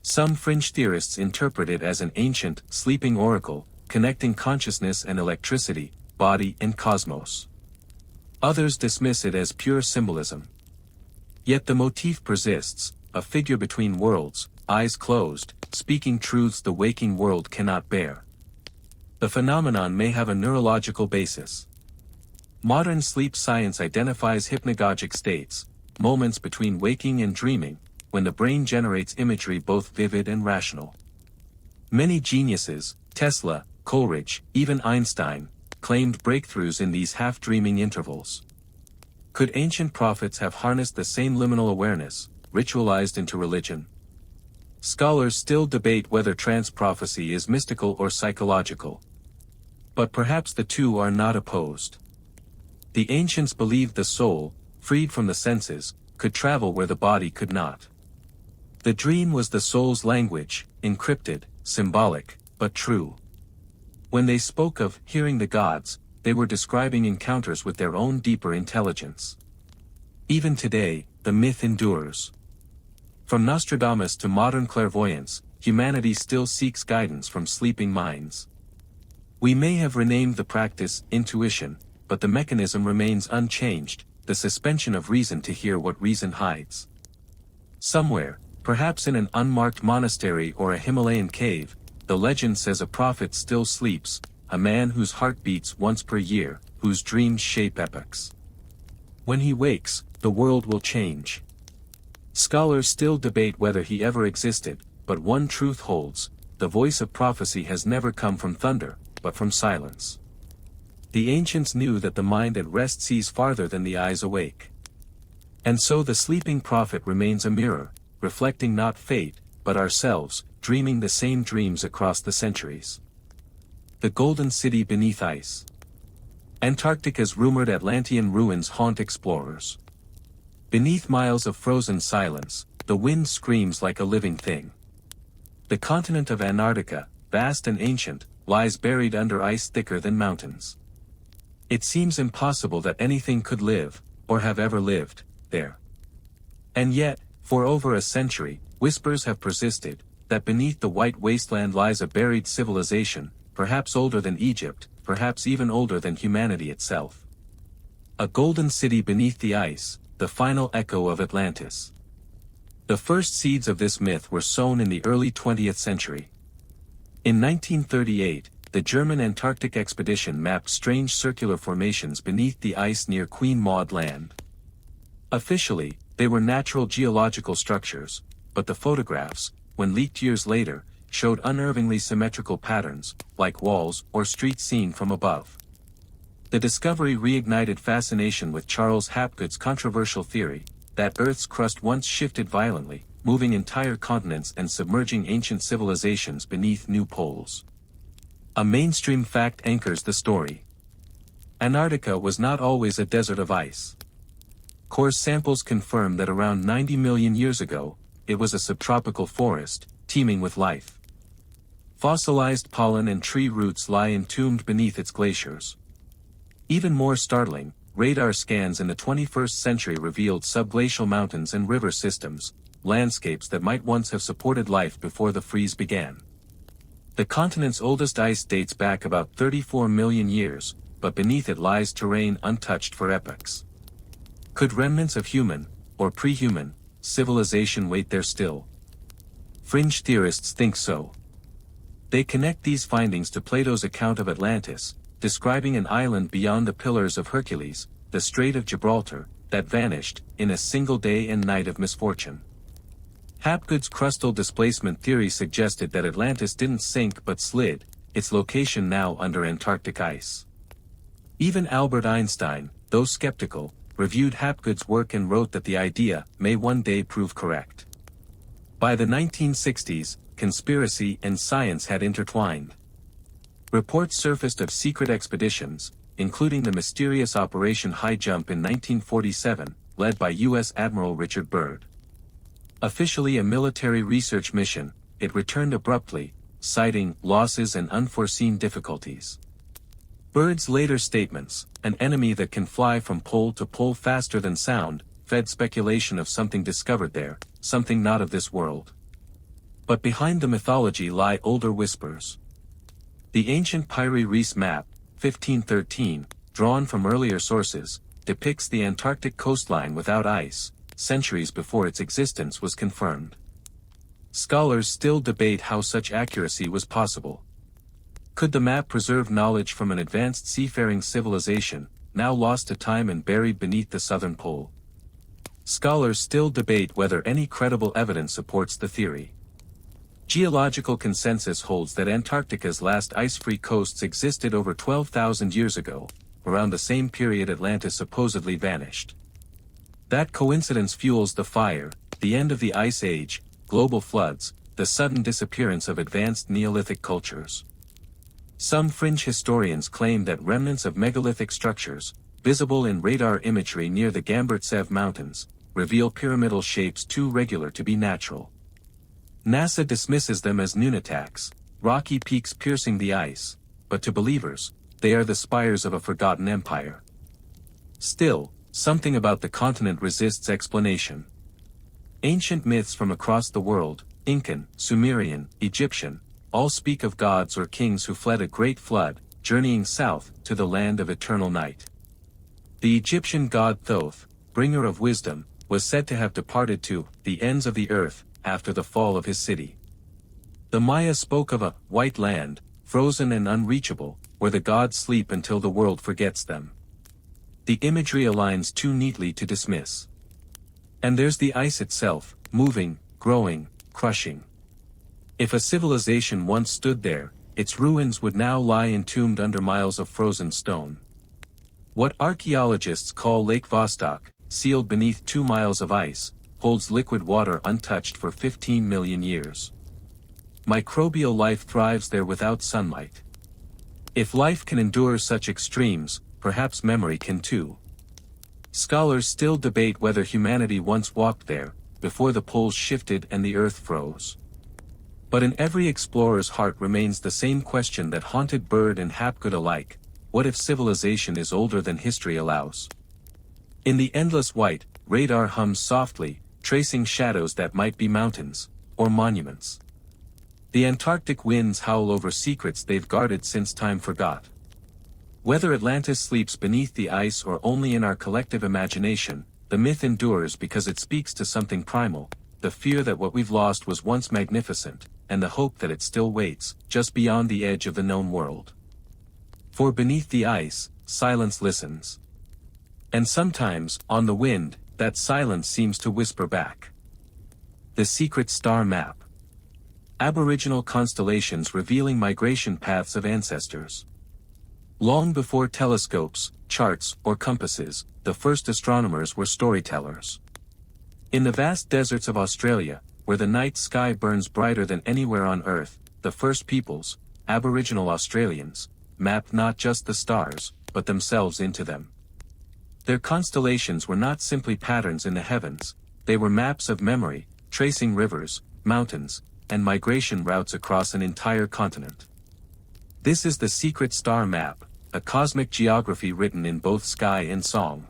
A: Some fringe theorists interpret it as an ancient, sleeping oracle, connecting consciousness and electricity, body and cosmos. Others dismiss it as pure symbolism. Yet the motif persists, a figure between worlds, eyes closed, speaking truths the waking world cannot bear. The phenomenon may have a neurological basis. Modern sleep science identifies hypnagogic states, moments between waking and dreaming, when the brain generates imagery both vivid and rational. Many geniuses, Tesla, Coleridge, even Einstein, claimed breakthroughs in these half-dreaming intervals. Could ancient prophets have harnessed the same liminal awareness, ritualized into religion? Scholars still debate whether trance prophecy is mystical or psychological. But perhaps the two are not opposed. The ancients believed the soul, freed from the senses, could travel where the body could not. The dream was the soul's language, encrypted, symbolic, but true. When they spoke of hearing the gods, they were describing encounters with their own deeper intelligence. Even today, the myth endures. From Nostradamus to modern clairvoyance, humanity still seeks guidance from sleeping minds. We may have renamed the practice intuition, but the mechanism remains unchanged, the suspension of reason to hear what reason hides. Somewhere, perhaps in an unmarked monastery or a Himalayan cave, the legend says a prophet still sleeps, a man whose heart beats once per year, whose dreams shape epochs. When he wakes, the world will change. Scholars still debate whether he ever existed, but one truth holds, the voice of prophecy has never come from thunder, but from silence. The ancients knew that the mind at rest sees farther than the eyes awake. And so the sleeping prophet remains a mirror, reflecting not fate, but ourselves, dreaming the same dreams across the centuries. The Golden City beneath ice. Antarctica's rumored Atlantean ruins haunt explorers. Beneath miles of frozen silence, the wind screams like a living thing. The continent of Antarctica, vast and ancient, lies buried under ice thicker than mountains. It seems impossible that anything could live, or have ever lived, there. And yet, for over a century, whispers have persisted, that beneath the white wasteland lies a buried civilization, perhaps older than Egypt, perhaps even older than humanity itself. A golden city beneath the ice, the final echo of Atlantis. The first seeds of this myth were sown in the early 20th century. In 1938, the German Antarctic expedition mapped strange circular formations beneath the ice near Queen Maud Land. Officially, they were natural geological structures, but the photographs, when leaked years later, showed unnervingly symmetrical patterns, like walls or streets seen from above. The discovery reignited fascination with Charles Hapgood's controversial theory, that Earth's crust once shifted violently, moving entire continents and submerging ancient civilizations beneath new poles. A mainstream fact anchors the story. Antarctica was not always a desert of ice. Core samples confirm that around 90 million years ago, it was a subtropical forest, teeming with life. Fossilized pollen and tree roots lie entombed beneath its glaciers. Even more startling, radar scans in the 21st century revealed subglacial mountains and river systems, landscapes that might once have supported life before the freeze began. The continent's oldest ice dates back about 34 million years, but beneath it lies terrain untouched for epochs. Could remnants of human, or pre-human, civilization wait there still? Fringe theorists think so. They connect these findings to Plato's account of Atlantis, describing an island beyond the Pillars of Hercules, the Strait of Gibraltar, that vanished, in a single day and night of misfortune. Hapgood's crustal displacement theory suggested that Atlantis didn't sink but slid, its location now under Antarctic ice. Even Albert Einstein, though skeptical, reviewed Hapgood's work and wrote that the idea may one day prove correct. By the 1960s, conspiracy and science had intertwined. Reports surfaced of secret expeditions, including the mysterious Operation High Jump in 1947, led by U.S. Admiral Richard Byrd. Officially a military research mission, it returned abruptly, citing losses and unforeseen difficulties. Byrd's later statements, an enemy that can fly from pole to pole faster than sound, fed speculation of something discovered there, something not of this world. But behind the mythology lie older whispers. The ancient Piri Reis map, 1513, drawn from earlier sources, depicts the Antarctic coastline without ice, centuries before its existence was confirmed. Scholars still debate how such accuracy was possible. Could the map preserve knowledge from an advanced seafaring civilization, now lost to time and buried beneath the southern pole? Scholars still debate whether any credible evidence supports the theory. Geological consensus holds that Antarctica's last ice-free coasts existed over 12,000 years ago, around the same period Atlantis supposedly vanished. That coincidence fuels the fire, the end of the Ice Age, global floods, the sudden disappearance of advanced Neolithic cultures. Some fringe historians claim that remnants of megalithic structures, visible in radar imagery near the Gamburtsev Mountains, reveal pyramidal shapes too regular to be natural. NASA dismisses them as nunataks, rocky peaks piercing the ice, but to believers, they are the spires of a forgotten empire. Still, something about the continent resists explanation. Ancient myths from across the world, Incan, Sumerian, Egyptian, all speak of gods or kings who fled a great flood, journeying south to the land of eternal night. The Egyptian god Thoth, bringer of wisdom, was said to have departed to the ends of the earth after the fall of his city. The Maya spoke of a white land, frozen and unreachable, where the gods sleep until the world forgets them. The imagery aligns too neatly to dismiss. And there's the ice itself, moving, growing, crushing. If a civilization once stood there, its ruins would now lie entombed under miles of frozen stone. What archaeologists call Lake Vostok, sealed beneath 2 miles of ice, holds liquid water untouched for 15 million years. Microbial life thrives there without sunlight. If life can endure such extremes, perhaps memory can too. Scholars still debate whether humanity once walked there, before the poles shifted and the earth froze. But in every explorer's heart remains the same question that haunted Byrd and Hapgood alike: what if civilization is older than history allows? In the endless white, radar hums softly, tracing shadows that might be mountains, or monuments. The Antarctic winds howl over secrets they've guarded since time forgot. Whether Atlantis sleeps beneath the ice or only in our collective imagination, the myth endures because it speaks to something primal, the fear that what we've lost was once magnificent, and the hope that it still waits, just beyond the edge of the known world. For beneath the ice, silence listens. And sometimes, on the wind, that silence seems to whisper back. The Secret Star Map. Aboriginal constellations revealing migration paths of ancestors. Long before telescopes, charts, or compasses, the first astronomers were storytellers. In the vast deserts of Australia, where the night sky burns brighter than anywhere on Earth, the first peoples, Aboriginal Australians, mapped not just the stars, but themselves into them. Their constellations were not simply patterns in the heavens, they were maps of memory, tracing rivers, mountains, and migration routes across an entire continent. This is the secret star map, a cosmic geography written in both sky and song.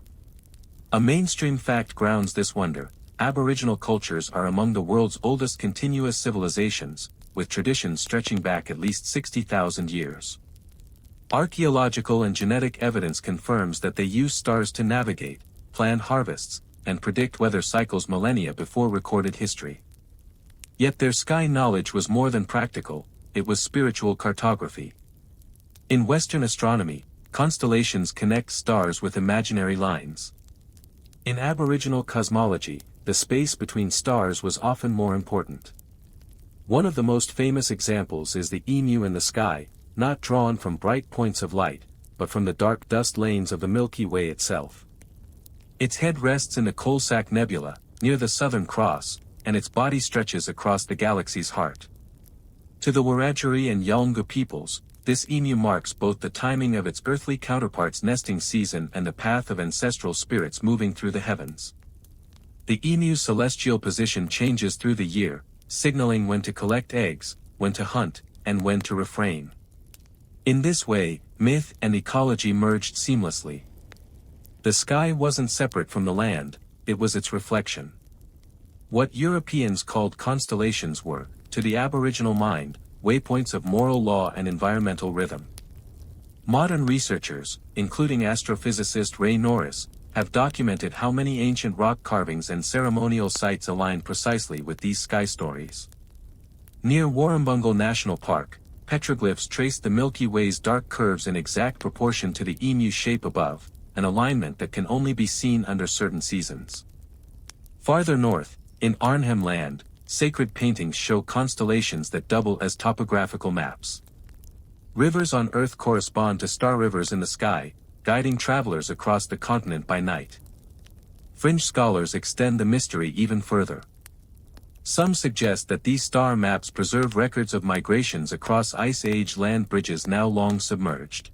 A: A mainstream fact grounds this wonder: Aboriginal cultures are among the world's oldest continuous civilizations, with traditions stretching back at least 60,000 years. Archaeological and genetic evidence confirms that they use stars to navigate, plan harvests, and predict weather cycles millennia before recorded history. Yet their sky knowledge was more than practical, it was spiritual cartography. In Western astronomy, constellations connect stars with imaginary lines. In Aboriginal cosmology, the space between stars was often more important. One of the most famous examples is the emu in the sky, not drawn from bright points of light, but from the dark dust lanes of the Milky Way itself. Its head rests in the Coalsack Nebula, near the Southern Cross, and its body stretches across the galaxy's heart. To the Wiradjuri and Yalngu peoples, this emu marks both the timing of its earthly counterpart's nesting season and the path of ancestral spirits moving through the heavens. The emu's celestial position changes through the year, signaling when to collect eggs, when to hunt, and when to refrain. In this way, myth and ecology merged seamlessly. The sky wasn't separate from the land, it was its reflection. What Europeans called constellations were, to the Aboriginal mind, waypoints of moral law and environmental rhythm. Modern researchers, including astrophysicist Ray Norris, have documented how many ancient rock carvings and ceremonial sites align precisely with these sky stories. Near Warrumbungle National Park, petroglyphs trace the Milky Way's dark curves in exact proportion to the emu shape above, an alignment that can only be seen under certain seasons. Farther north, in Arnhem Land, sacred paintings show constellations that double as topographical maps. Rivers on Earth correspond to star rivers in the sky, guiding travelers across the continent by night. Fringe scholars extend the mystery even further. Some suggest that these star maps preserve records of migrations across Ice Age land bridges now long submerged.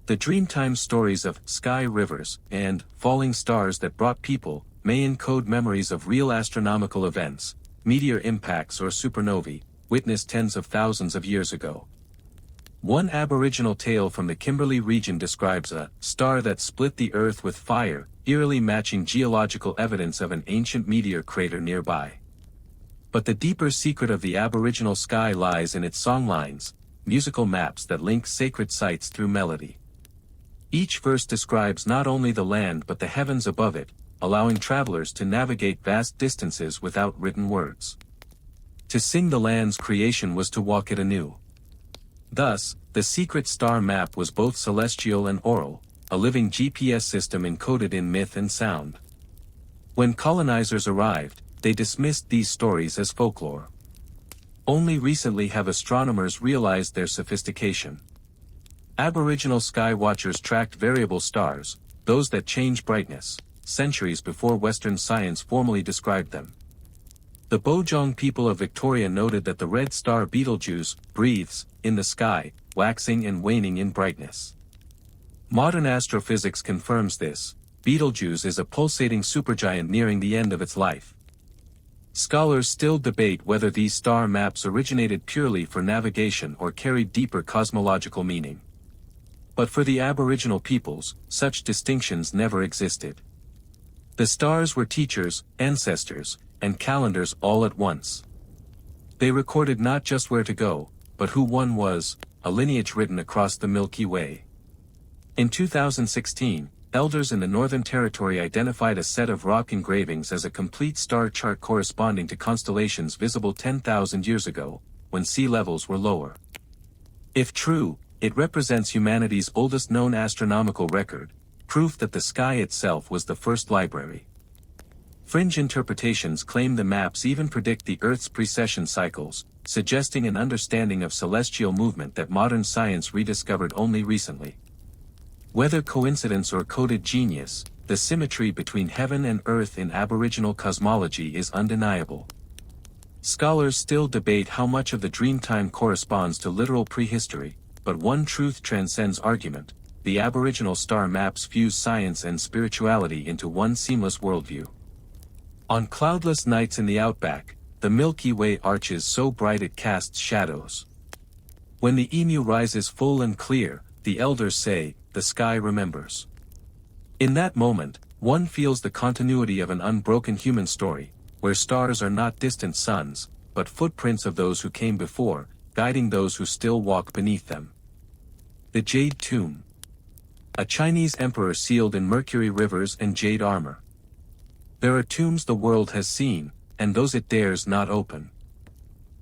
A: The Dreamtime stories of sky rivers and falling stars that brought people may encode memories of real astronomical events, meteor impacts or supernovae, witnessed tens of thousands of years ago. One Aboriginal tale from the Kimberley region describes a star that split the earth with fire, eerily matching geological evidence of an ancient meteor crater nearby. But the deeper secret of the Aboriginal sky lies in its songlines, musical maps that link sacred sites through melody. Each verse describes not only the land but the heavens above it, allowing travelers to navigate vast distances without written words. To sing the land's creation was to walk it anew. Thus, the secret star map was both celestial and oral, a living GPS system encoded in myth and sound. When colonizers arrived, they dismissed these stories as folklore. Only recently have astronomers realized their sophistication. Aboriginal sky watchers tracked variable stars, those that change brightness, centuries before Western science formally described them. The Bojong people of Victoria noted that the red star Betelgeuse breathes in the sky, waxing and waning in brightness. Modern astrophysics confirms this. Betelgeuse is a pulsating supergiant nearing the end of its life. Scholars still debate whether these star maps originated purely for navigation or carried deeper cosmological meaning. But for the Aboriginal peoples, such distinctions never existed. The stars were teachers, ancestors, and calendars all at once. They recorded not just where to go, but who one was, a lineage written across the Milky Way. In 2016, elders in the Northern Territory identified a set of rock engravings as a complete star chart corresponding to constellations visible 10,000 years ago, when sea levels were lower. If true, it represents humanity's oldest known astronomical record, proof that the sky itself was the first library. Fringe interpretations claim the maps even predict the Earth's precession cycles, suggesting an understanding of celestial movement that modern science rediscovered only recently. Whether coincidence or coded genius, the symmetry between heaven and earth in Aboriginal cosmology is undeniable. Scholars still debate how much of the Dreamtime corresponds to literal prehistory, but one truth transcends argument: the Aboriginal star maps fuse science and spirituality into one seamless worldview. On cloudless nights in the outback, the Milky Way arches so bright it casts shadows. When the emu rises full and clear, the elders say, the sky remembers. In that moment, one feels the continuity of an unbroken human story, where stars are not distant suns, but footprints of those who came before, guiding those who still walk beneath them. The Jade Tomb. A Chinese emperor sealed in mercury rivers and jade armor. There are tombs the world has seen, and those it dares not open.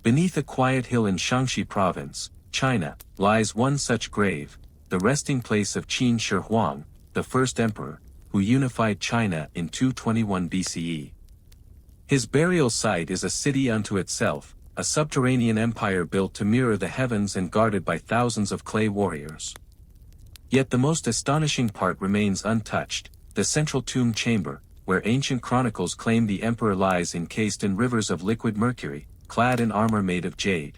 A: Beneath a quiet hill in Shaanxi province, China, lies one such grave, the resting place of Qin Shi Huang, the first emperor, who unified China in 221 BCE. His burial site is a city unto itself, a subterranean empire built to mirror the heavens and guarded by thousands of clay warriors. Yet the most astonishing part remains untouched, the central tomb chamber, where ancient chronicles claim the emperor lies encased in rivers of liquid mercury, clad in armor made of jade.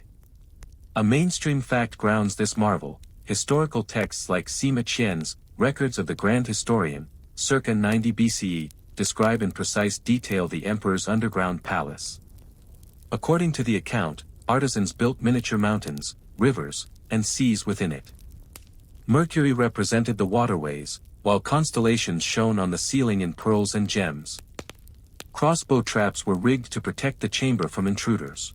A: A mainstream fact grounds this marvel: historical texts like Sima Qian's Records of the Grand Historian, circa 90 BCE, describe in precise detail the emperor's underground palace. According to the account, artisans built miniature mountains, rivers, and seas within it. Mercury represented the waterways, while constellations shone on the ceiling in pearls and gems. Crossbow traps were rigged to protect the chamber from intruders.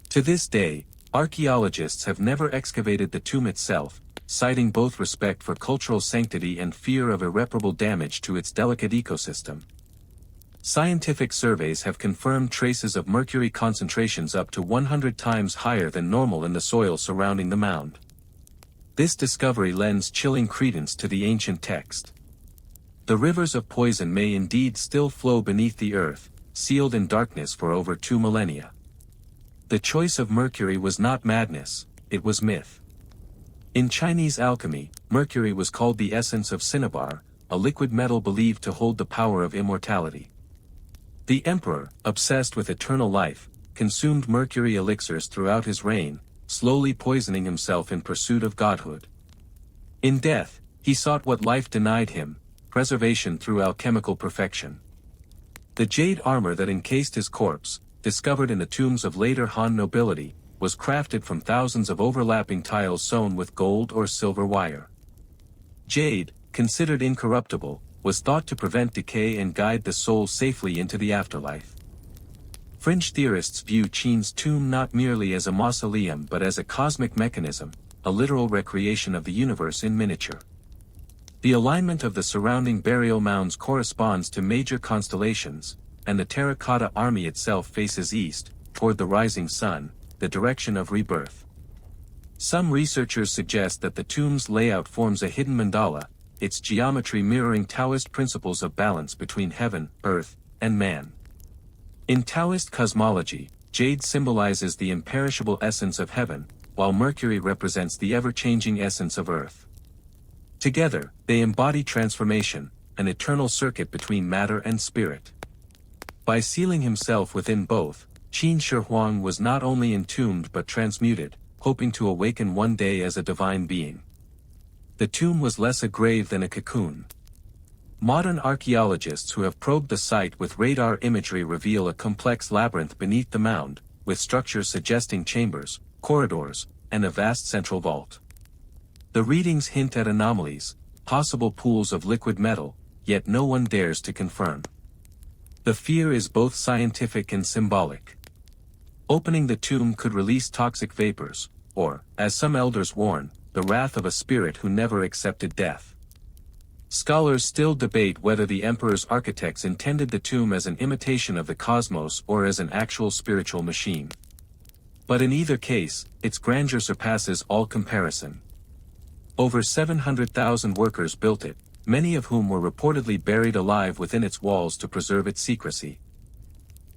A: To this day, archaeologists have never excavated the tomb itself, citing both respect for cultural sanctity and fear of irreparable damage to its delicate ecosystem. Scientific surveys have confirmed traces of mercury concentrations up to 100 times higher than normal in the soil surrounding the mound. This discovery lends chilling credence to the ancient text. The rivers of poison may indeed still flow beneath the earth, sealed in darkness for over 2 millennia. The choice of mercury was not madness, it was myth. In Chinese alchemy, mercury was called the essence of cinnabar, a liquid metal believed to hold the power of immortality. The emperor, obsessed with eternal life, consumed mercury elixirs throughout his reign, slowly poisoning himself in pursuit of godhood. In death, he sought what life denied him, preservation through alchemical perfection. The jade armor that encased his corpse, discovered in the tombs of later Han nobility, was crafted from thousands of overlapping tiles sewn with gold or silver wire. Jade, considered incorruptible, was thought to prevent decay and guide the soul safely into the afterlife. Fringe theorists view Qin's tomb not merely as a mausoleum but as a cosmic mechanism, a literal recreation of the universe in miniature. The alignment of the surrounding burial mounds corresponds to major constellations, and the terracotta army itself faces east, toward the rising sun, the direction of rebirth. Some researchers suggest that the tomb's layout forms a hidden mandala, its geometry mirroring Taoist principles of balance between heaven, earth, and man. In Taoist cosmology, jade symbolizes the imperishable essence of heaven, while mercury represents the ever-changing essence of earth. Together, they embody transformation, an eternal circuit between matter and spirit. By sealing himself within both, Qin Shi Huang was not only entombed but transmuted, hoping to awaken one day as a divine being. The tomb was less a grave than a cocoon. Modern archaeologists who have probed the site with radar imagery reveal a complex labyrinth beneath the mound, with structures suggesting chambers, corridors, and a vast central vault. The readings hint at anomalies, possible pools of liquid metal, yet no one dares to confirm. The fear is both scientific and symbolic. Opening the tomb could release toxic vapors, or, as some elders warn, the wrath of a spirit who never accepted death. Scholars still debate whether the emperor's architects intended the tomb as an imitation of the cosmos or as an actual spiritual machine. But in either case, its grandeur surpasses all comparison. Over 700,000 workers built it, many of whom were reportedly buried alive within its walls to preserve its secrecy.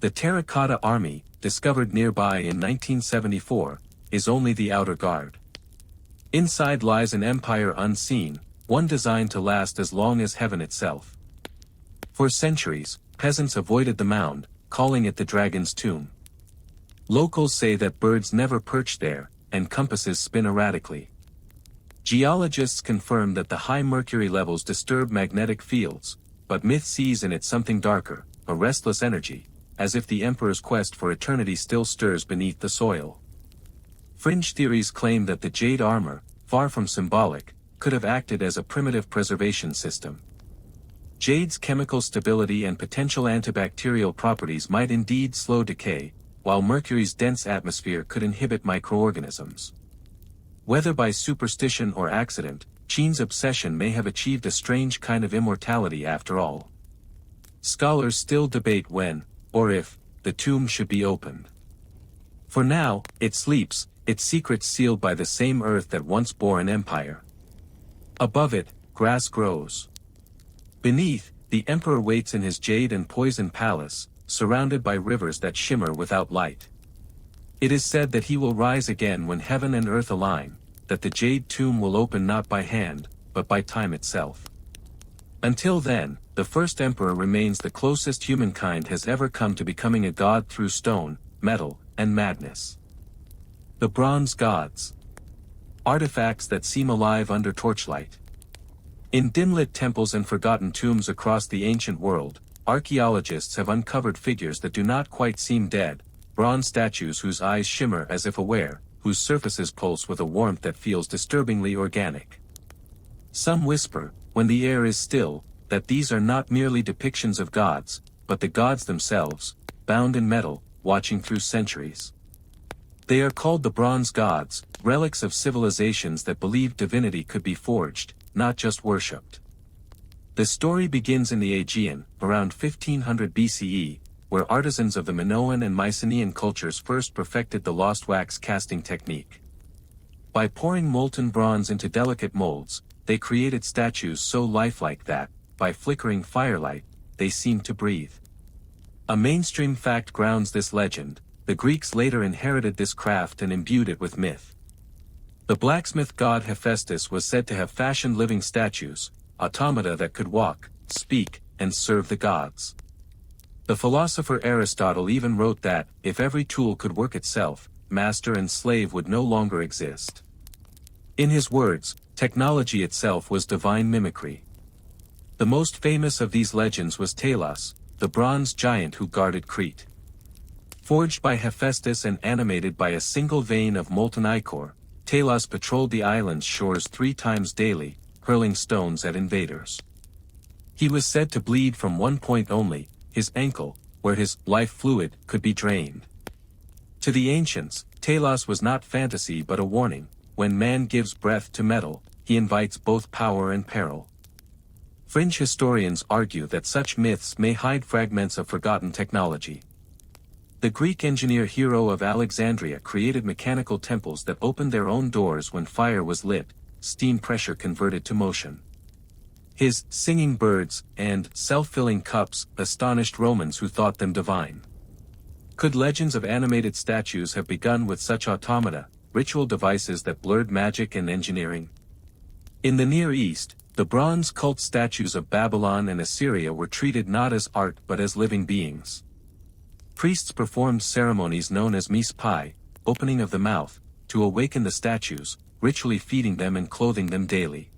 A: The terracotta army, discovered nearby in 1974, is only the outer guard. Inside lies an empire unseen, one designed to last as long as heaven itself. For centuries, peasants avoided the mound, calling it the dragon's tomb. Locals say that birds never perch there, and compasses spin erratically. Geologists confirm that the high mercury levels disturb magnetic fields, but myth sees in it something darker, a restless energy, as if the Emperor's quest for eternity still stirs beneath the soil. Fringe theories claim that the Jade armor, far from symbolic, could have acted as a primitive preservation system. Jade's chemical stability and potential antibacterial properties might indeed slow decay, while Mercury's dense atmosphere could inhibit microorganisms. Whether by superstition or accident, Qin's obsession may have achieved a strange kind of immortality after all. Scholars still debate when, or if, the tomb should be opened. For now, it sleeps, its secrets sealed by the same earth that once bore an empire. Above it, grass grows. Beneath, the Emperor waits in his jade and poison palace, surrounded by rivers that shimmer without light. It is said that he will rise again when heaven and earth align, that the jade tomb will open not by hand, but by time itself. Until then, the first emperor remains the closest humankind has ever come to becoming a god through stone, metal, and madness. The Bronze Gods. Artifacts that seem alive under torchlight. In dim-lit temples and forgotten tombs across the ancient world, archaeologists have uncovered figures that do not quite seem dead, bronze statues whose eyes shimmer as if aware, whose surfaces pulse with a warmth that feels disturbingly organic. Some whisper, when the air is still, that these are not merely depictions of gods, but the gods themselves, bound in metal, watching through centuries. They are called the Bronze Gods, relics of civilizations that believed divinity could be forged, not just worshipped. The story begins in the Aegean, around 1500 BCE, where artisans of the Minoan and Mycenaean cultures first perfected the lost wax casting technique. By pouring molten bronze into delicate molds, they created statues so lifelike that, by flickering firelight, they seemed to breathe. A mainstream fact grounds this legend: the Greeks later inherited this craft and imbued it with myth. The blacksmith god Hephaestus was said to have fashioned living statues, automata that could walk, speak, and serve the gods. The philosopher Aristotle even wrote that, if every tool could work itself, master and slave would no longer exist. In his words, technology itself was divine mimicry. The most famous of these legends was Talos, the bronze giant who guarded Crete. Forged by Hephaestus and animated by a single vein of molten ichor, Talos patrolled the island's shores 3 times daily, hurling stones at invaders. He was said to bleed from one point only, his ankle, where his life fluid could be drained. To the ancients, Talos was not fantasy but a warning: when man gives breath to metal, he invites both power and peril. Fringe historians argue that such myths may hide fragments of forgotten technology. The Greek engineer Hero of Alexandria created mechanical temples that opened their own doors when fire was lit, steam pressure converted to motion. His singing birds and self-filling cups astonished Romans who thought them divine. Could legends of animated statues have begun with such automata, ritual devices that blurred magic and engineering? In the Near East, the bronze cult statues of Babylon and Assyria were treated not as art but as living beings. Priests performed ceremonies known as mispai, opening of the mouth, to awaken the statues, ritually feeding them and clothing them daily.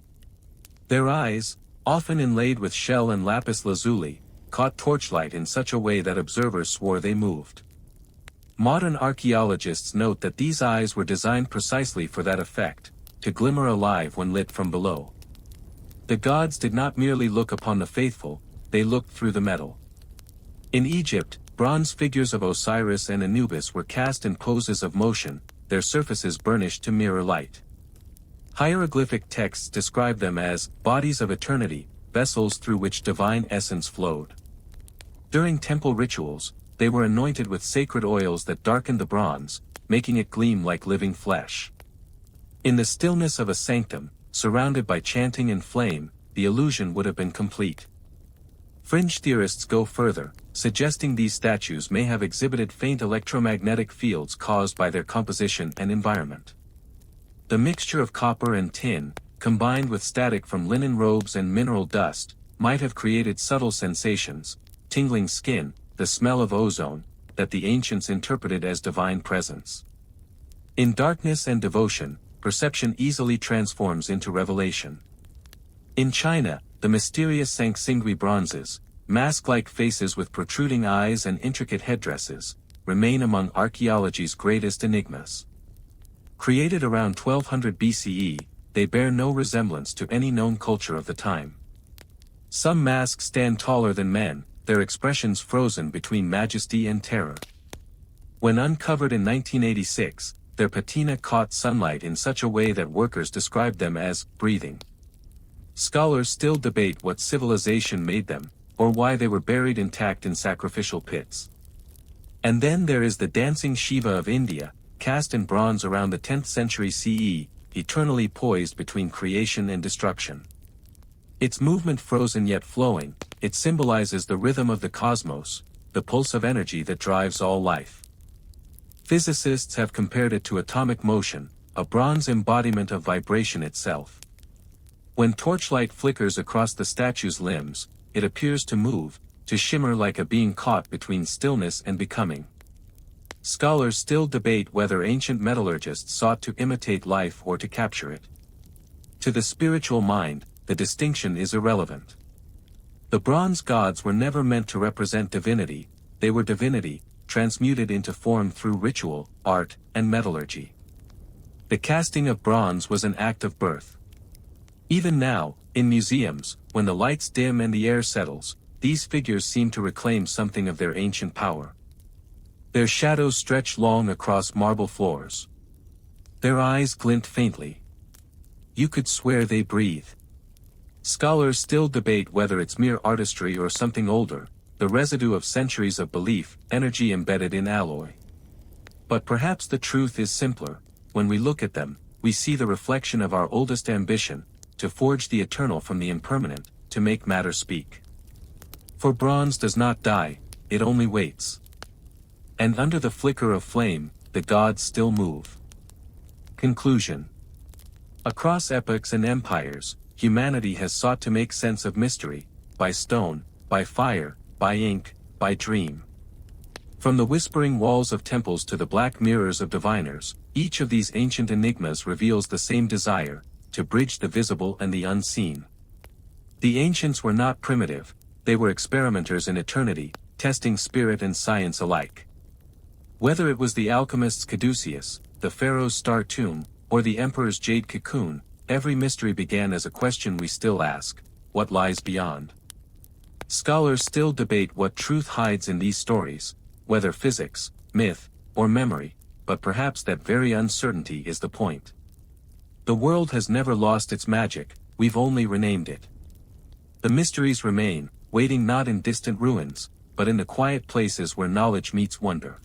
A: Their eyes, often inlaid with shell and lapis lazuli, caught torchlight in such a way that observers swore they moved. Modern archaeologists note that these eyes were designed precisely for that effect, to glimmer alive when lit from below. The gods did not merely look upon the faithful, they looked through the metal. In Egypt, bronze figures of Osiris and Anubis were cast in poses of motion, their surfaces burnished to mirror light. Hieroglyphic texts describe them as bodies of eternity, vessels through which divine essence flowed. During temple rituals, they were anointed with sacred oils that darkened the bronze, making it gleam like living flesh. In the stillness of a sanctum, surrounded by chanting and flame, the illusion would have been complete. Fringe theorists go further, suggesting these statues may have exhibited faint electromagnetic fields caused by their composition and environment. The mixture of copper and tin, combined with static from linen robes and mineral dust, might have created subtle sensations, tingling skin, the smell of ozone, that the ancients interpreted as divine presence. In darkness and devotion, perception easily transforms into revelation. In China, the mysterious Sanxingui bronzes, mask-like faces with protruding eyes and intricate headdresses, remain among archaeology's greatest enigmas. Created around 1200 BCE, they bear no resemblance to any known culture of the time. Some masks stand taller than men, their expressions frozen between majesty and terror. When uncovered in 1986, their patina caught sunlight in such a way that workers described them as breathing. Scholars still debate what civilization made them, or why they were buried intact in sacrificial pits. And then there is the dancing Shiva of India, cast in bronze around the 10th century CE, eternally poised between creation and destruction. Its movement frozen yet flowing, it symbolizes the rhythm of the cosmos, the pulse of energy that drives all life. Physicists have compared it to atomic motion, a bronze embodiment of vibration itself. When torchlight flickers across the statue's limbs, it appears to move, to shimmer like a being caught between stillness and becoming. Scholars still debate whether ancient metallurgists sought to imitate life or to capture it. To the spiritual mind, the distinction is irrelevant. The bronze gods were never meant to represent divinity, they were divinity, transmuted into form through ritual, art, and metallurgy. The casting of bronze was an act of birth. Even now, in museums, when the lights dim and the air settles, these figures seem to reclaim something of their ancient power. Their shadows stretch long across marble floors. Their eyes glint faintly. You could swear they breathe. Scholars still debate whether it's mere artistry or something older, the residue of centuries of belief, energy embedded in alloy. But perhaps the truth is simpler. When we look at them, we see the reflection of our oldest ambition, to forge the eternal from the impermanent, to make matter speak. For bronze does not die, it only waits. And under the flicker of flame, the gods still move. Conclusion. Across epochs and empires, humanity has sought to make sense of mystery, by stone, by fire, by ink, by dream. From the whispering walls of temples to the black mirrors of diviners, each of these ancient enigmas reveals the same desire, to bridge the visible and the unseen. The ancients were not primitive, they were experimenters in eternity, testing spirit and science alike. Whether it was the alchemist's caduceus, the pharaoh's star tomb, or the emperor's jade cocoon, every mystery began as a question we still ask: what lies beyond? Scholars still debate what truth hides in these stories, whether physics, myth, or memory, but perhaps that very uncertainty is the point. The world has never lost its magic, we've only renamed it. The mysteries remain, waiting not in distant ruins, but in the quiet places where knowledge meets wonder.